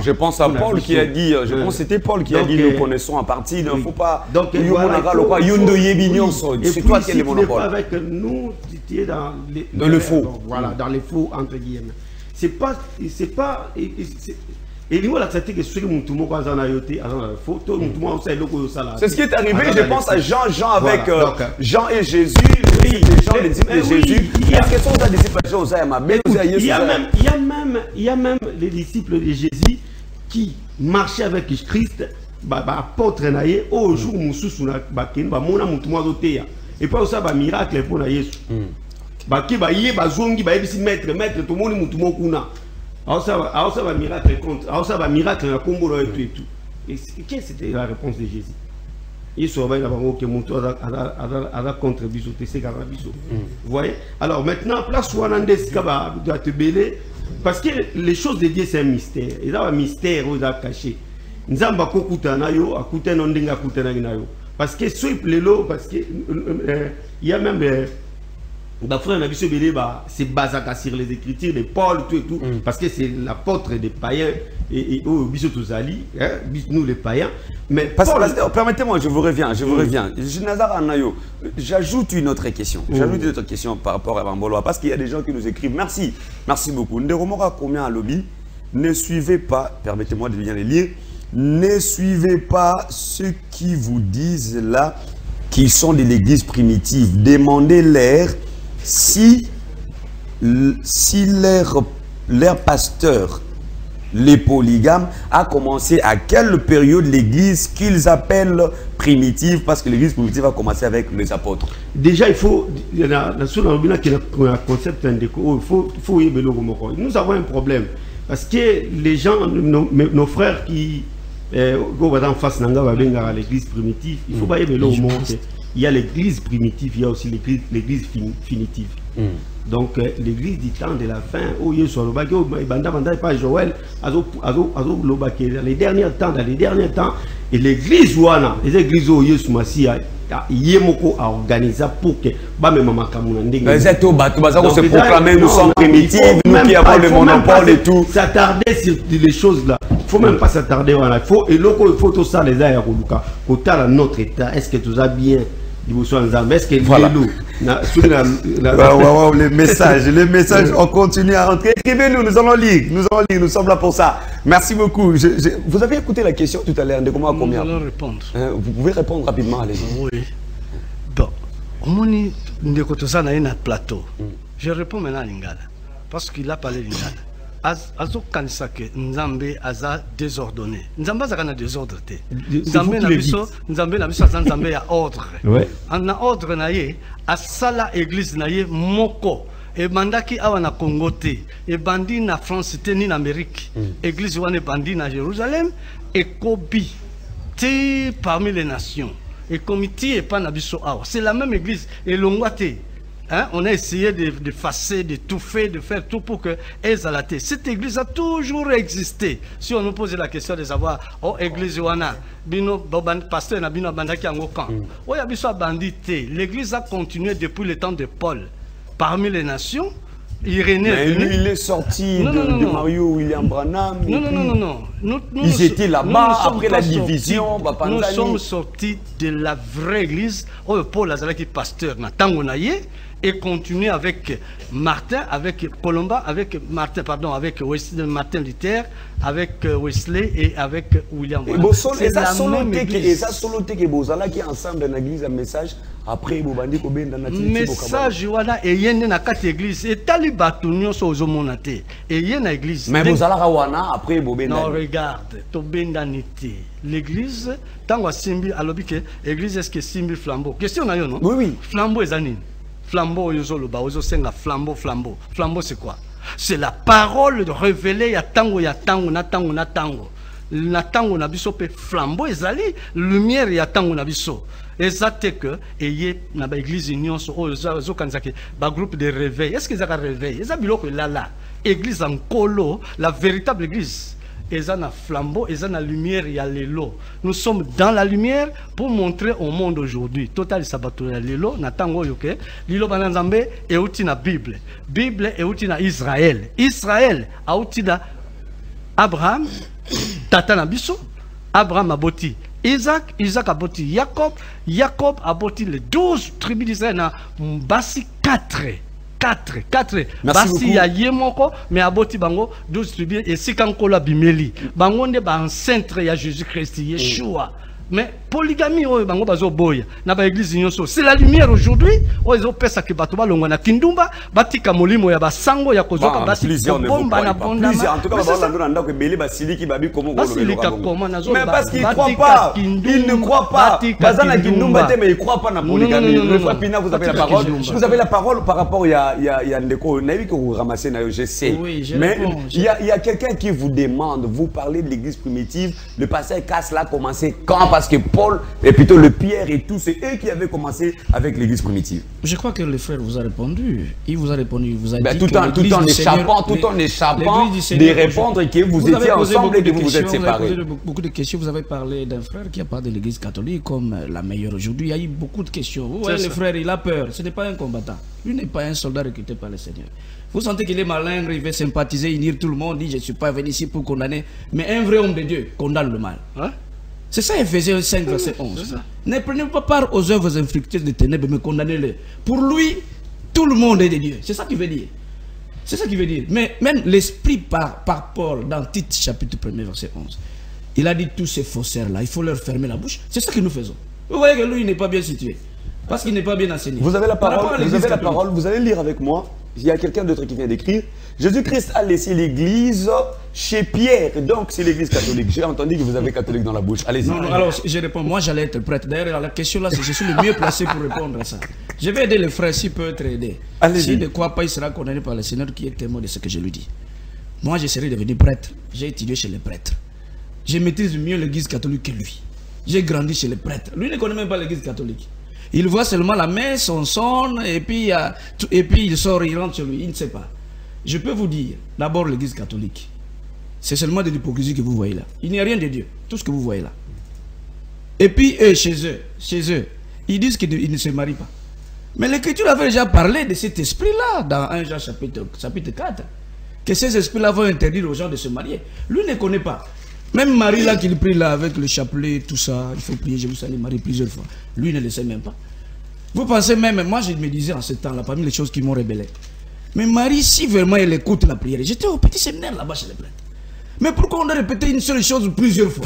je pense à Paul qui a dit, je pense que c'était Paul qui a dit, nous connaissons à partir, il ne faut pas. Donc, c'est toi qui as le monopole. Avec nous, tu es dans le faux. Voilà, dans les faux, entre guillemets. C'est pas. Et nous, c'est ce qui est arrivé, je pense à Jean avec Jean et Jésus, les disciples de Jésus. Il y a même les disciples de Jésus qui marchaient avec Christ, apôtre naïe, au jour où et pas ça, miracle pour Jésus. Maître, tout le monde alors ça va miracle contre. Alors ça va miracle dans la combo et tout. Et quelle c'était la réponse de Jésus? Il se réveille là-bas que mon tour a contribué c'est Vous voyez? Alors maintenant, place où on a doit te bêler parce que les choses de Dieu c'est un mystère. Il y a un mystère où a caché. Nzamba kokuta na yo, akuta no ndinga akuta na yo. Parce que soit lelo parce que il y a même frère c'est basé sur les écritures de Paul tout et tout parce que c'est l'apôtre des païens et nous les païens mais permettez-moi je vous reviens j'ajoute une autre question par rapport à Bambolo parce qu'il y a des gens qui nous écrivent merci beaucoup Nderomora combien à lobby ne suivez pas permettez-moi de bien les lire ne suivez pas ceux qui vous disent là qu'ils sont de l'église primitive demandez-leur si leur pasteur, les polygames, a commencé à quelle période l'église qu'ils appellent primitive, parce que l'église primitive a commencé avec les apôtres. Déjà, il faut, il y a un concept, nous avons un problème, parce que les gens, nos frères qui vont en face à l'église primitive, il faut pas y aller au monde. Il y a l'église primitive, il y a aussi l'église finitive. Donc l'église du temps de la fin, les derniers temps, et l'église ouana, les églises où Yesu Massia, Yemoko a organisé pour que se proclamer, nous sommes primitifs, nous qui avons le monopole et tout. S'attarder sur les choses là. Il ne faut même pas s'attarder. Il faut tout ça, les aïeux, notre état. Est-ce que tout a bien? Est-ce que voilà. Les messages, on continue à rentrer. Écrivez-nous, nous allons lire, nous sommes là pour ça. Merci beaucoup. Vous avez écouté la question tout à l'heure de comment combien? Nous allons répondre. Vous pouvez répondre rapidement, allez-y. Oui. Bon, on a un plateau. Je réponds maintenant à Lingala, parce qu'il a parlé de Lingala. Azo kanisa ke Nzambe aza désordonné. Nzambe aza kana désordre te. Nzambe na biso Nzambe ya ordre. En ordre na ye asala église na ye moko. E bandaki awa na Congo te. E bandi na France te ni na Amérique. Église wana bandi na Jérusalem et kobi te parmi les nations. Et comité et pas na biso awa. C'est la même église et longwate. Hein? On a essayé d'effacer, d'étouffer, de faire tout pour qu'elle s'alate. Cette église a toujours existé. Si on nous pose la question de savoir, oh, église wana, bino, pasteur na bino bandaki angokan. Oh, yabiso bandité. L'église a continué depuis le temps de Paul. Parmi les nations, Irénée est venu. Il est sorti de Mario William Branham. Non. Ils étaient là-bas après la division. Nous sommes sortis de la vraie église. Oh, Paul Azalaki, pasteur, na tangonaye. Et continuer avec Martin, avec Colomba, avec Martin, pardon, avec Martin Luther, avec Wesley et avec William. C'est la même église. Et ça solo que Bozala qui ensemble dans l'église un message après Bobandi ko benda na message wana et yende na quatre église et talibatunyo so ozomonate et yende na église. Mais Bozala wana après Bobenda. Non, regarde, to benda nité. L'église tango simbi alobi que église est-ce que simbi flambeau. Question na yo non? Oui. Flambeau ezanine. Flambeau, flambeau, flambeau, c'est quoi? C'est la parole révélée à tango, na tango. na tango na biso pe flambeau ezali lumière ya tango na biso ezate que eye na ba église nyonso o zo kanzaki ba groupe de réveil est-ce que ça réveil eza biloko lala église en colo la véritable église eza na flambeau eza na lumière ya lelo nous sommes dans la lumière pour montrer au monde aujourd'hui total sabato ya lelo na tango yoke lilo bana nzambe euti na bible euti na Israël auti na Abraham tata na biso Abraham aboti Isaac aboti Jacob aboti les 12 tribus d'Israël na basi 4 basi ya yemoko mais aboti bango 12 tribus et sikankola bimeli bango nde ba ancêtre ya Jésus-Christ Yeshua. Mais polygamie bango bazo boya na ba église nyonso c'est la lumière aujourd'hui ozo pesa ke bato balongwa na kindumba batika molimo ya basango ya kozoka basi bomba na bonda en tout cas ba ndako ebele basiliki babi komo mais parce qu'il croit pas il ne croit pas bazana kindumba te mais il croit pas na polygamie une fois Pina vous avez la parole par rapport il y a ndeko na que vous ramassez na je sais mais il y a quelqu'un qui vous demande vous parlez de l'église primitive le pasteur Casse là commencé quand parce que Paul et plutôt le Pierre et tout, c'est eux qui avaient commencé avec l'église primitive. Je crois que le frère vous a répondu. Il vous a répondu, il vous a dit tout en échappant de répondre que vous étiez ensemble et que vous vous êtes séparés. Vous avez posé beaucoup de questions. Vous avez parlé d'un frère qui a parlé de l'église catholique comme la meilleure aujourd'hui. Il y a eu beaucoup de questions. Vous voyez, le frère, il a peur. Ce n'est pas un combattant. Lui n'est pas un soldat recruté par le Seigneur. Vous sentez qu'il est malin, il veut sympathiser, unir tout le monde, dit je ne suis pas venu ici pour condamner. Mais un vrai homme de Dieu condamne le mal. Hein? C'est ça Ephésiens 5, verset 11. Ne prenez pas part aux œuvres infructueuses des ténèbres, mais condamnez-les. Pour lui, tout le monde est de Dieu. C'est ça qu'il veut dire. C'est ça qu'il veut dire. Mais même l'esprit par Paul, dans Tite chapitre 1, verset 11, il a dit tous ces faussaires-là, il faut leur fermer la bouche. C'est ça que nous faisons. Vous voyez que lui, il n'est pas bien situé. Parce qu'il n'est pas bien enseigné. Vous avez la parole, vous allez lire avec moi. Il y a quelqu'un d'autre qui vient d'écrire. Jésus-Christ a laissé l'église chez Pierre. Donc, c'est l'église catholique. J'ai entendu que vous avez catholique dans la bouche. Allez-y. Non, alors, je réponds. Moi, j'allais être prêtre. D'ailleurs, la question là, c'est je suis le mieux placé pour répondre à ça. Je vais aider le frère s'il peut être aidé. S'il ne croit pas, il sera condamné par le Seigneur qui est témoin de ce que je lui dis. Moi, je serai devenu prêtre. J'ai étudié chez les prêtres. Je maîtrise mieux l'église catholique que lui. J'ai grandi chez les prêtres. Lui ne connaît même pas l'église catholique. Il voit seulement la messe, on sonne, et puis il sort, il rentre chez lui. Il ne sait pas. Je peux vous dire, d'abord l'église catholique, c'est seulement de l'hypocrisie que vous voyez là. Il n'y a rien de Dieu, tout ce que vous voyez là. Et puis eux, chez eux, ils disent qu'ils ne se marient pas. Mais l'Écriture avait déjà parlé de cet esprit-là dans 1 Jean chapitre 4. Que ces esprits-là vont interdire aux gens de se marier. Lui ne connaît pas. Même Marie là qu'il prie là avec le chapelet, tout ça, il faut prier, je vous salue Marie plusieurs fois. Lui ne le sait même pas. Vous pensez même, moi je me disais en ce temps-là, parmi les choses qui m'ont révélé. Mais Marie, si vraiment elle écoute la prière, j'étais au petit séminaire là-bas chez les prêtres. Mais pourquoi on a répété une seule chose plusieurs fois?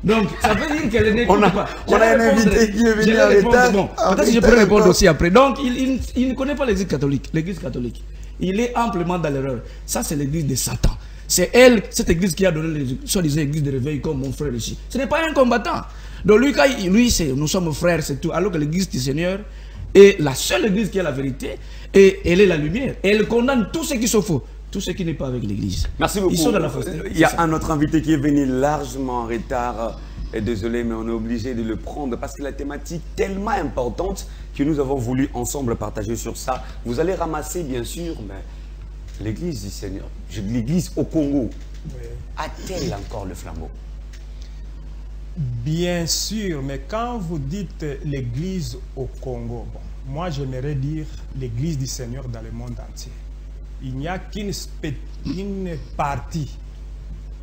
Donc ça veut dire qu'elle n'écoute pas. On a un invité qui est venu à l'état. Bon, peut-être que je peux répondre aussi après. Donc il ne connaît pas l'église catholique. L'église catholique. Il est amplement dans l'erreur. Ça c'est l'église de Satan. C'est elle, cette église qui a donné les soi-disant église de réveil comme mon frère ici. Ce n'est pas un combattant. Donc lui, nous sommes frères, c'est tout. Alors que l'église du Seigneur est la seule église qui a la vérité et elle est la lumière. Et elle condamne tous ceux qui sont faux, tous ceux qui n'est pas avec l'église. Merci beaucoup. Ils sont dans la fausseté. Il y a un autre invité qui est venu largement en retard. Et désolé, mais on est obligé de le prendre parce que la thématique est tellement importante que nous avons voulu ensemble partager sur ça. Vous allez ramasser, bien sûr, mais l'église du Seigneur, l'église au Congo, a-t-elle encore le flambeau? Bien sûr, mais quand vous dites l'église au Congo, bon, moi j'aimerais dire l'église du Seigneur dans le monde entier. Il n'y a qu'une partie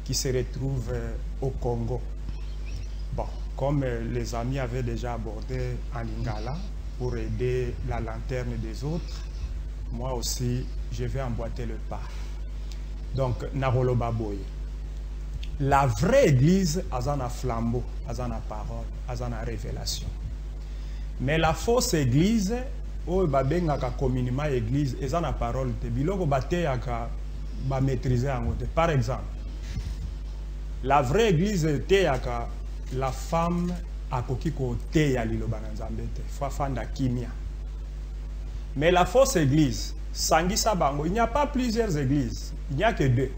qui se retrouve au Congo. Bon, comme les amis avaient déjà abordé en Lingala pour aider la lanterne des autres, moi aussi, je vais emboîter le pas. Donc, Narolo Baboye. La vraie église a un flambeau, a une parole, a une révélation. Mais la fausse église, où babengaka communément église, a une parole, biloko bateyaka ba maîtriser en côté. Par exemple, la vraie église teyaka la femme a koki ko teya liloba na Nzambe te, fa fanda kimia. Mais la fausse église, Sangisa Bango, il n'y a pas plusieurs églises, il n'y a que deux,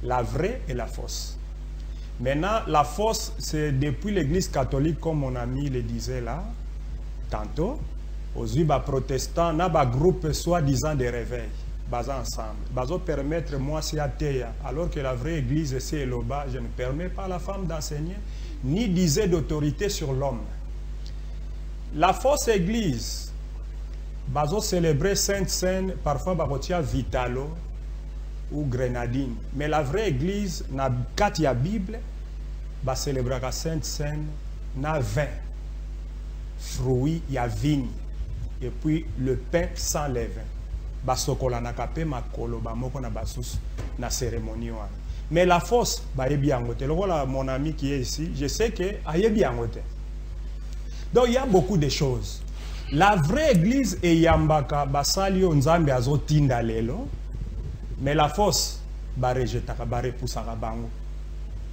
la vraie et la fausse. Maintenant, la force, c'est depuis l'église catholique, comme mon ami le disait là, tantôt, aux protestants, on a un groupe soi-disant de réveil, basés ensemble. Baso permettre moi, c'est athée, alors que la vraie église, c'est Eloba, je ne permets pas à la femme d'enseigner, ni d'user d'autorité sur l'homme. La fausse église, baso célébrer Sainte Seine, parfois barotia Vitalo ou Grenadine. Mais la vraie église, quand il y a Bible, va célébrer la Sainte Seine, na vin, fruits, il y a vigne, et puis le pain sans levain. Basokola na kape makolo ba moko na basus na cérémonie. Mais la force, bah est bien ngote. Voilà mon ami qui est ici, je sais que est bien ngote. Donc il y a beaucoup de choses. La vraie église est yambaka basali onzambe azotinda lelo. Mais la force ba rejeta ba repoussaka bango.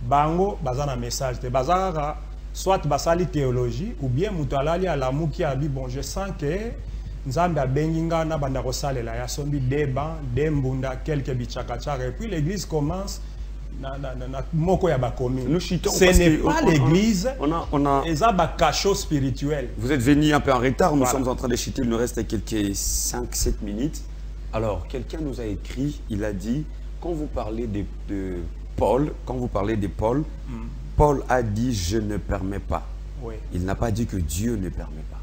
Bango bazana message te bazaka soit basali théologie ou bien mutalali à la mouki a dit bon je sens que nzambe a benginga na banda kosalela ya sombi débat dembunda quelques bichakachaka et puis l'église commence na moko ya bakomi. Ce n'est pas l'église, on a cachot spirituel. Vous êtes venu un peu en retard, nous sommes en train de chuter, il nous reste quelques 5-7 minutes. Alors, quelqu'un nous a écrit, il a dit, quand vous parlez de Paul, Paul a dit, je ne permets pas. Oui. Il n'a pas dit que Dieu ne permet pas.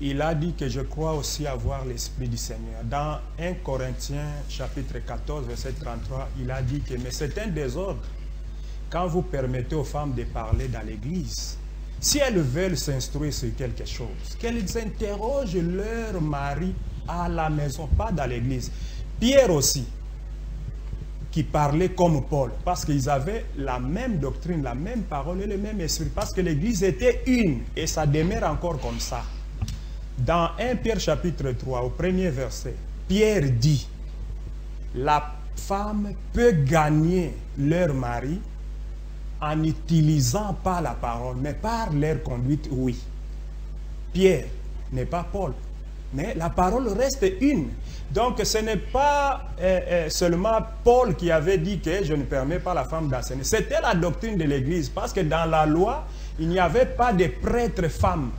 Il a dit que je crois aussi avoir l'Esprit du Seigneur. Dans 1 Corinthiens chapitre 14, verset 33, il a dit que mais c'est un désordre quand vous permettez aux femmes de parler dans l'église. Si elles veulent s'instruire sur quelque chose, qu'elles interrogent leur mari à la maison, pas dans l'église. Pierre aussi, qui parlait comme Paul, parce qu'ils avaient la même doctrine, la même parole et le même esprit, parce que l'église était une, et ça demeure encore comme ça. Dans 1 Pierre chapitre 3, au premier verset, Pierre dit, la femme peut gagner leur mari en n'utilisant pas la parole, mais par leur conduite, oui. Pierre n'est pas Paul, mais la parole reste une. Donc ce n'est pas seulement Paul qui avait dit que je ne permets pas la femme d'enseigner. C'était la doctrine de l'église, parce que dans la loi, il n'y avait pas de prêtres femmes.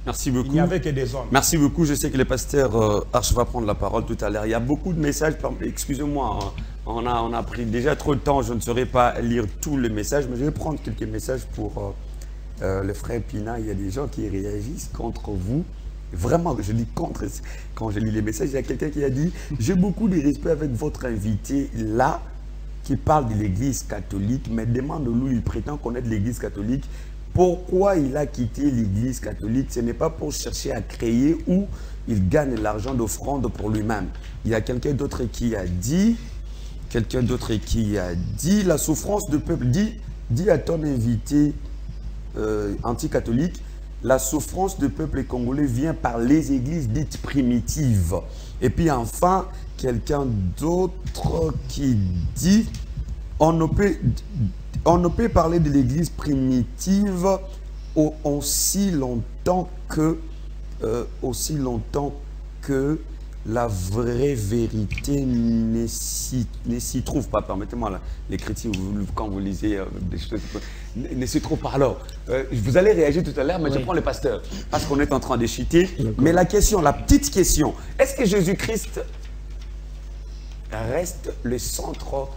Merci beaucoup. Il n'y avait que des hommes. Merci beaucoup. Je sais que le pasteur Arch va prendre la parole tout à l'heure. Il y a beaucoup de messages. Excusez-moi, hein. On a pris déjà trop de temps. Je ne saurais pas lire tous les messages, mais je vais prendre quelques messages pour le frère Pina. Il y a des gens qui réagissent contre vous. Vraiment, je dis contre. Quand je lis les messages, il y a quelqu'un qui a dit « J'ai beaucoup de respect avec votre invité là, qui parle de l'église catholique, mais demande-lui, il prétend connaître l'église catholique. Pourquoi il a quitté l'église catholique? Ce n'est pas pour chercher à créer où il gagne l'argent d'offrande pour lui-même. » Il y a quelqu'un d'autre qui a dit, la souffrance de peuple, dit à ton invité anti-catholique, la souffrance de peuple congolais vient par les églises dites primitives. Et puis enfin, quelqu'un d'autre qui dit, on ne peut parler de l'église primitive aussi longtemps que la vraie vérité ne s'y trouve pas. Permettez-moi, les chrétiens, quand vous lisez des choses, ne s'y trouve pas. Alors, vous allez réagir tout à l'heure, mais oui. Je prends le pasteur, parce qu'on est en train de chuter. Mais la petite question, est-ce que Jésus-Christ reste le centre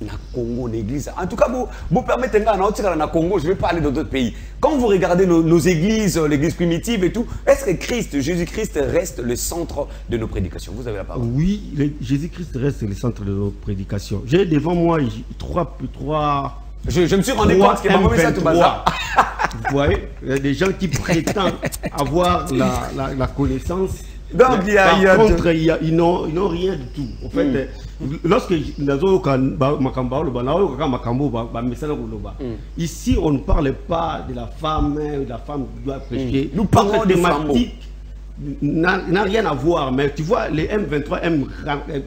na Congo, l'église? En tout cas, vous permettez na Congo, je ne vais pas aller dans d'autres pays. Quand vous regardez nos églises, l'église primitive et tout, est-ce que Jésus-Christ reste le centre de nos prédications? Vous avez la parole. Oui, Jésus-Christ reste le centre de nos prédications. J'ai devant moi trois. Je me suis rendu compte qu'il m'a mis ça tout bazar. Vous voyez, il y a des gens qui prétendent avoir la connaissance. Donc, par contre, ils n'ont rien du tout. En fait, lorsque ici, on ne parle pas de la femme qui doit prêcher. Nous parlons de thématiques n'a rien à voir, mais tu vois, les M23 aiment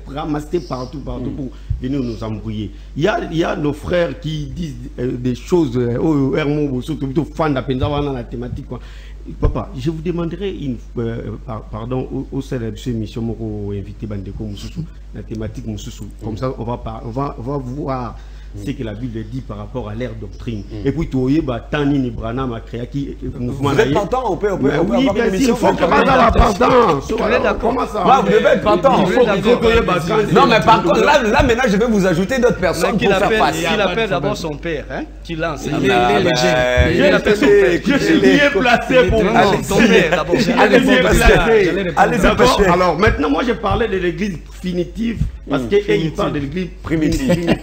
ramasser partout pour venir nous embrouiller. Il y a nos frères qui disent des choses, surtout plutôt fans dans la thématique. Papa, je vous demanderai pardon au sein de cette émission, invité Bandeko Moussoussou, la thématique Moussoussou. Comme ça, on va voir ce que la Bible dit par rapport à leur doctrine. Et puis, tu vois, bah, Tanini Branham a créé qui mouvement. Vous êtes partant, on peut oui, avoir bien une sûr, émission. il faut que partant. Comment ça? Vous devez être partant. Non, mais par contre, là, maintenant, je vais vous ajouter d'autres personnes pour faire face. Il appelle d'abord son père, hein, qui lance. Il appelle son père. Je suis bien placé pour moi. Ton père d'abord. Allez-y. Alors, maintenant, moi, je parlais de l'église finitive parce qu'il parle de l'église primitive.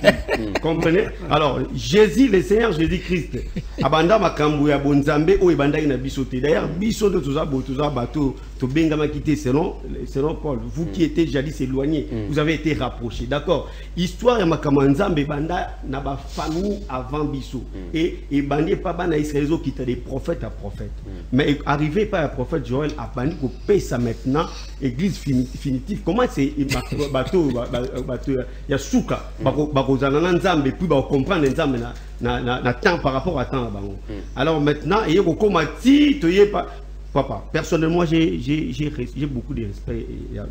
Comprenez? Alors, Jésus, le Seigneur Jésus-Christ, abanda makambu ya bonzambe o ebanda ina bisote. D'ailleurs, bisote tuza bateau to bengama quitté selon Paul. Vous qui étiez jadis éloignés, vous avez été rapprochés. D'accord? Histoire ya makamanzambe banda na ba famille avant biso et bandi pas bana Israël qui étaient des prophètes à prophètes. Mais arrivé par un prophète Joël a bandi ko paye ça maintenant église finitive. Comment c'est bateau ya souka bako zanana nzambe puis ba comprendre nzambe na temps par rapport à temps bango. Alors maintenant il y a comme ti to yé pas papa personnellement j'ai beaucoup de respect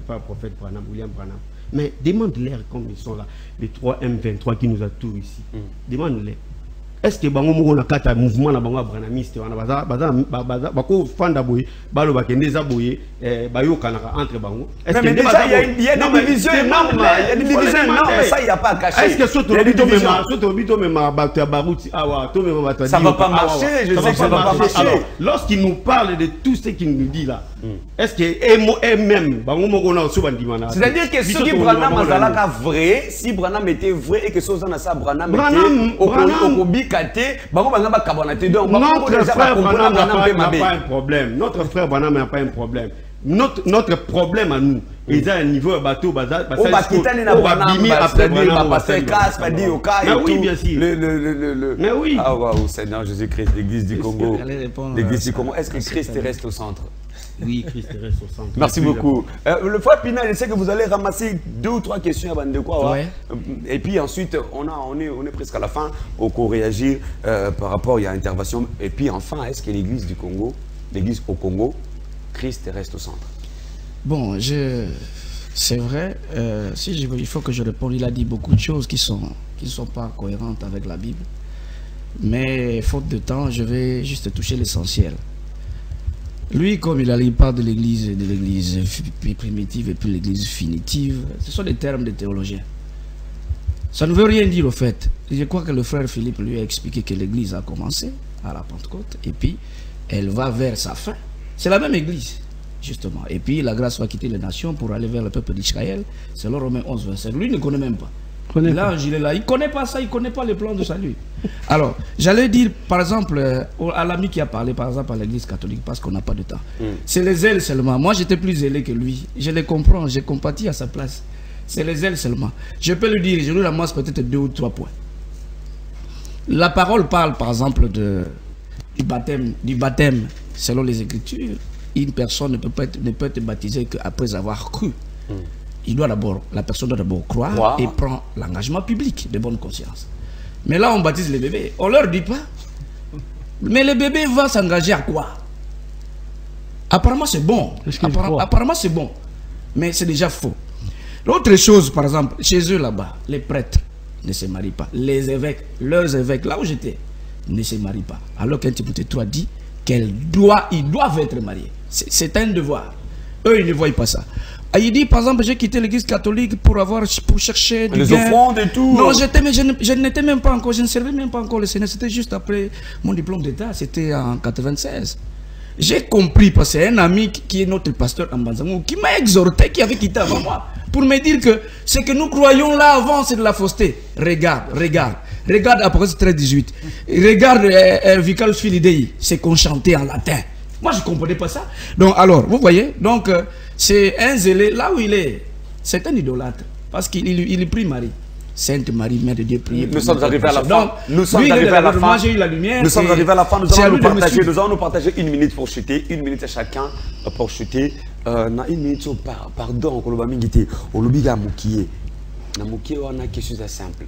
par le prophète Branham, William Branham, mais demande-leur comme ils sont là les 3M23 qui nous entourent ici. Demande-leur est-ce que bango moko na kata mouvement na bango branamiste wana baza bako fanda boye balo bakende za boye bayokana entre bango. Est-ce que déjà il y a une division énorme, mais ça il y a pas à cacher. Est-ce que surtout bito même bato ya baruti awa to même bato ça va pas marcher, je sais que ça va pas marcher. Alors lorsqu'il nous parle de tout ce qu'il nous dit là, est-ce que même bango moko na so bandimana, c'est-à-dire que ce qui Branham azalaka vrai, si Branham était vrai et que ça na ça Branham était au notre frère Branham n'a pas un problème. Notre frère Branham n'a pas un problème. Notre problème à nous, il y a un niveau bateau bazar. Oui, bien sûr. Mais oui. Ah waouh, Seigneur Jésus-Christ, l'Église du Congo. L'Église du Congo. Est-ce que Christ reste au centre? Oui, Christ reste au centre. Merci beaucoup. Le frère Pina, je sais que vous allez ramasser 2 ou 3 questions avant de quoi. Ouais. Et puis ensuite, on est presque à la fin au co-réagir par rapport à l'intervention. Et puis enfin, est-ce que l'Église du Congo, l'Église au Congo, Christ reste au centre? Bon, c'est vrai. Il faut que je réponde. Il a dit beaucoup de choses qui sont pas cohérentes avec la Bible. Mais faute de temps, je vais juste toucher l'essentiel. Lui, comme il parle de l'église primitive et puis l'église finitive, ce sont des termes de théologiens. Ça ne veut rien dire au fait. Je crois que le frère Philippe lui a expliqué que l'église a commencé à la Pentecôte et puis elle va vers sa fin. C'est la même église, justement. Et puis la grâce va quitter les nations pour aller vers le peuple d'Israël. C'est le Romains 11, 27. Lui ne connaît même pas. L'ange, il est là. Il ne connaît pas ça, il ne connaît pas les plans de salut. Alors, j'allais dire, par exemple, à l'ami qui a parlé, par exemple, à l'église catholique, parce qu'on n'a pas de temps. C'est les ailes seulement. Moi, j'étais plus zélé que lui. Je les comprends, j'ai compatis à sa place. C'est les ailes seulement. Je peux lui dire, je lui ramasse peut-être 2 ou 3 points. La parole parle, par exemple, du baptême, selon les Écritures. Une personne ne peut être baptisée qu'après avoir cru. La personne doit d'abord croire et prend l'engagement public de bonne conscience. Mais là, on baptise les bébés. On leur dit pas. Mais le bébé va s'engager à quoi? Apparemment, c'est bon. Apparemment, c'est bon. Mais c'est déjà faux. L'autre chose, par exemple, chez eux là-bas, les prêtres ne se marient pas. Les évêques, leurs évêques, là où j'étais, ne se marient pas. Alors qu'un Timothée 3 dit qu'ils doivent être mariés. C'est un devoir. Eux, ils ne voient pas ça. Il dit, par exemple, j'ai quitté l'église catholique pour chercher du les offrandes et tout. Non, je n'étais même pas encore, je ne servais même pas encore le Seigneur. C'était juste après mon diplôme d'État, c'était en 96. J'ai compris, parce que c'est un ami qui est notre pasteur en Banzamou, qui m'a exhorté, qui avait quitté avant moi, pour me dire que ce que nous croyons là avant, c'est de la fausseté. Regarde Apocalypse 13-18. Regarde Vicalus Filidei, c'est qu'on chantait en latin. Moi, je ne comprenais pas ça. Donc, alors, vous voyez, donc, c'est un zélé, là où il est, c'est un idolâtre, parce qu'il prie Marie. Sainte Marie, Mère de Dieu, priez. Nous sommes arrivés à la fin. Nous sommes arrivés à la fin. Moi, j'ai eu la lumière. Nous sommes arrivés à la fin. Nous allons nous partager 1 minute pour chuter. 1 minute à chacun pour chuter. Na 1 minute, pardon, Kolobamingiti, Olobiga Moukié. Na Moukié, on a quelque chose de simple.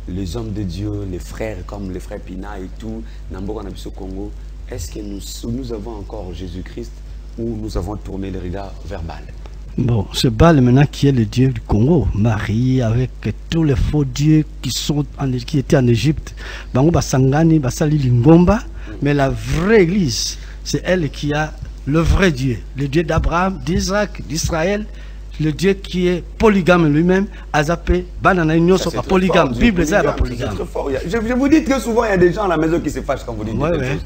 Les hommes de Dieu, les frères comme les frères Pina et tout, Namboka Nabiso Congo, est-ce que nous avons encore Jésus-Christ ou nous avons tourné le regard verbal? Bon, ce Baal maintenant qui est le dieu du Congo, marié avec tous les faux dieux qui étaient en Égypte. Bango Basangani, Basali Lingomba, mais la vraie église, c'est elle qui a le vrai Dieu, le Dieu d'Abraham, d'Isaac, d'Israël, le Dieu qui est polygame lui-même, Azapé, Banana Union, sont pas polygame, Bible, c'est pas polygame. Je vous dis que souvent il y a des gens à la maison qui se fâchent quand vous dites quelque chose.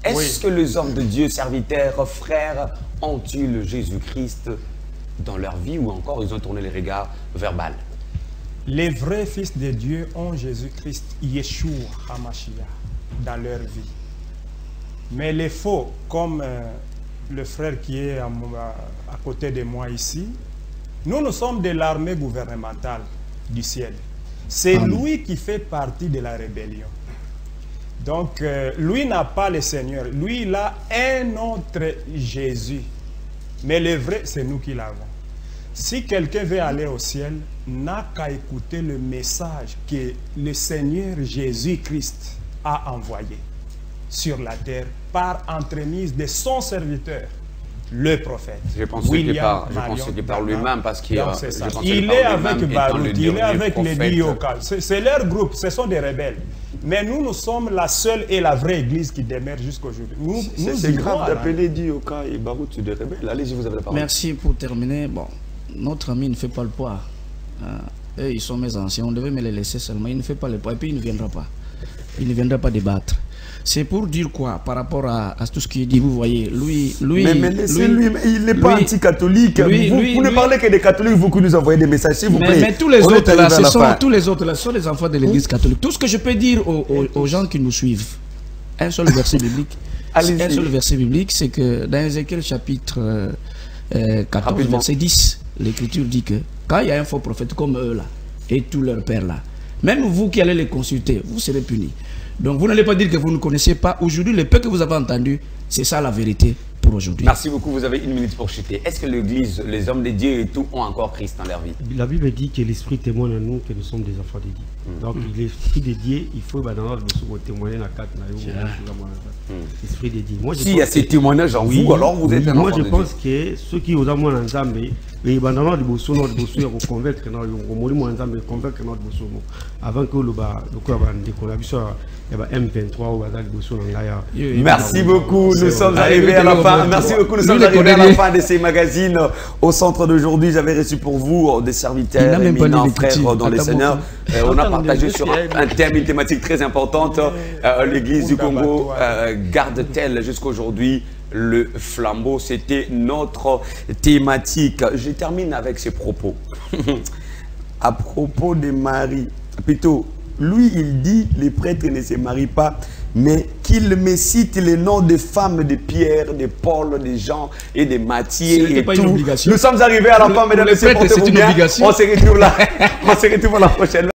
Est-ce que les hommes de Dieu, serviteurs, frères, ont eu le Jésus-Christ dans leur vie ou encore ils ont tourné les regards vers Baal? Les vrais fils de Dieu ont Jésus-Christ, Yeshua HaMashiach, dans leur vie. Mais les faux, comme le frère qui est à côté de moi ici, nous sommes de l'armée gouvernementale du ciel. C'est lui qui fait partie de la rébellion. Donc, lui n'a pas le Seigneur. Lui, il a un autre Jésus. Mais le vrai, c'est nous qui l'avons. Si quelqu'un veut aller au ciel, n'a qu'à écouter le message que le Seigneur Jésus-Christ a envoyé sur la terre par entremise de son serviteur, le prophète. Je pense qu'il parle lui-même parce qu'il il est avec Baruch, il est avec les Dioka. C'est leur groupe, ce sont des rebelles. Mais nous sommes la seule et la vraie église qui demeure jusqu'aujourd'hui. C'est grave d'appeler Dioka et Baruch des rebelles. Allez-y, vous avez la parole. Merci pour terminer. Bon, notre ami ne fait pas le poids. Eux, ils sont mes anciens. On devait me les laisser seulement. Il ne fait pas le poids et puis il ne viendra pas. Il ne viendra pas débattre. C'est pour dire quoi par rapport à tout ce qu'il dit. Vous voyez, lui mais laissez-lui, il n'est pas anti-catholique. Vous ne parlez que des catholiques, vous qui nous envoyez des messages, s'il vous plaît. Mais tous les autres là, ce sont les enfants de l'église catholique. Tout ce que je peux dire aux gens qui nous suivent, un seul verset biblique. Un seul verset biblique, c'est que dans Ézéchiel chapitre 14, verset 10, l'écriture dit que quand il y a un faux prophète comme eux là, et tous leurs pères là, même vous qui allez les consulter, vous serez punis. Donc vous n'allez pas dire que vous ne connaissez pas. Aujourd'hui, le peu que vous avez entendu, c'est ça la vérité pour aujourd'hui. Merci beaucoup, vous avez 1 minute pour chuter. Est-ce que l'Église, les hommes de Dieu et tout ont encore Christ dans leur vie? La Bible dit que l'Esprit témoigne à nous que nous sommes des enfants de Dieu. Donc l'Esprit de Dieu, il faut témoigner la carte. L'Esprit de Dieu. S'il y a ces témoignages en vous, alors vous êtes un enfant de Dieu. Moi je pense que ceux qui ont moins ensemble, et bandana de bosso no de bosso ya convaincre na yo mori mo nzambe convaincre na de bosso mo avant que le ba le quoi ba ndikola biso ya ba M23 ou ba de bosso na ngaya. Merci beaucoup, nous sommes arrivés à la fin. Merci beaucoup, nous sommes arrivés à la fin de ces magazines. Au centre d'aujourd'hui, j'avais reçu pour vous des serviteurs éminents, frères dans les Seigneurs. On a partagé sur un thème, une thématique très importante. L'Église du Congo garde-t-elle jusqu'aujourd'hui le flambeau? C'était notre thématique. Je termine avec ces propos. À propos de Marie, plutôt, lui, il dit les prêtres ne se marient pas, mais qu'il me cite les noms des femmes de Pierre, de Paul, de Jean et de Matthieu et tout. Nous sommes arrivés à la fin, mesdames et messieurs, portez-vous bien. On se retrouve là. On se retrouve la prochaine.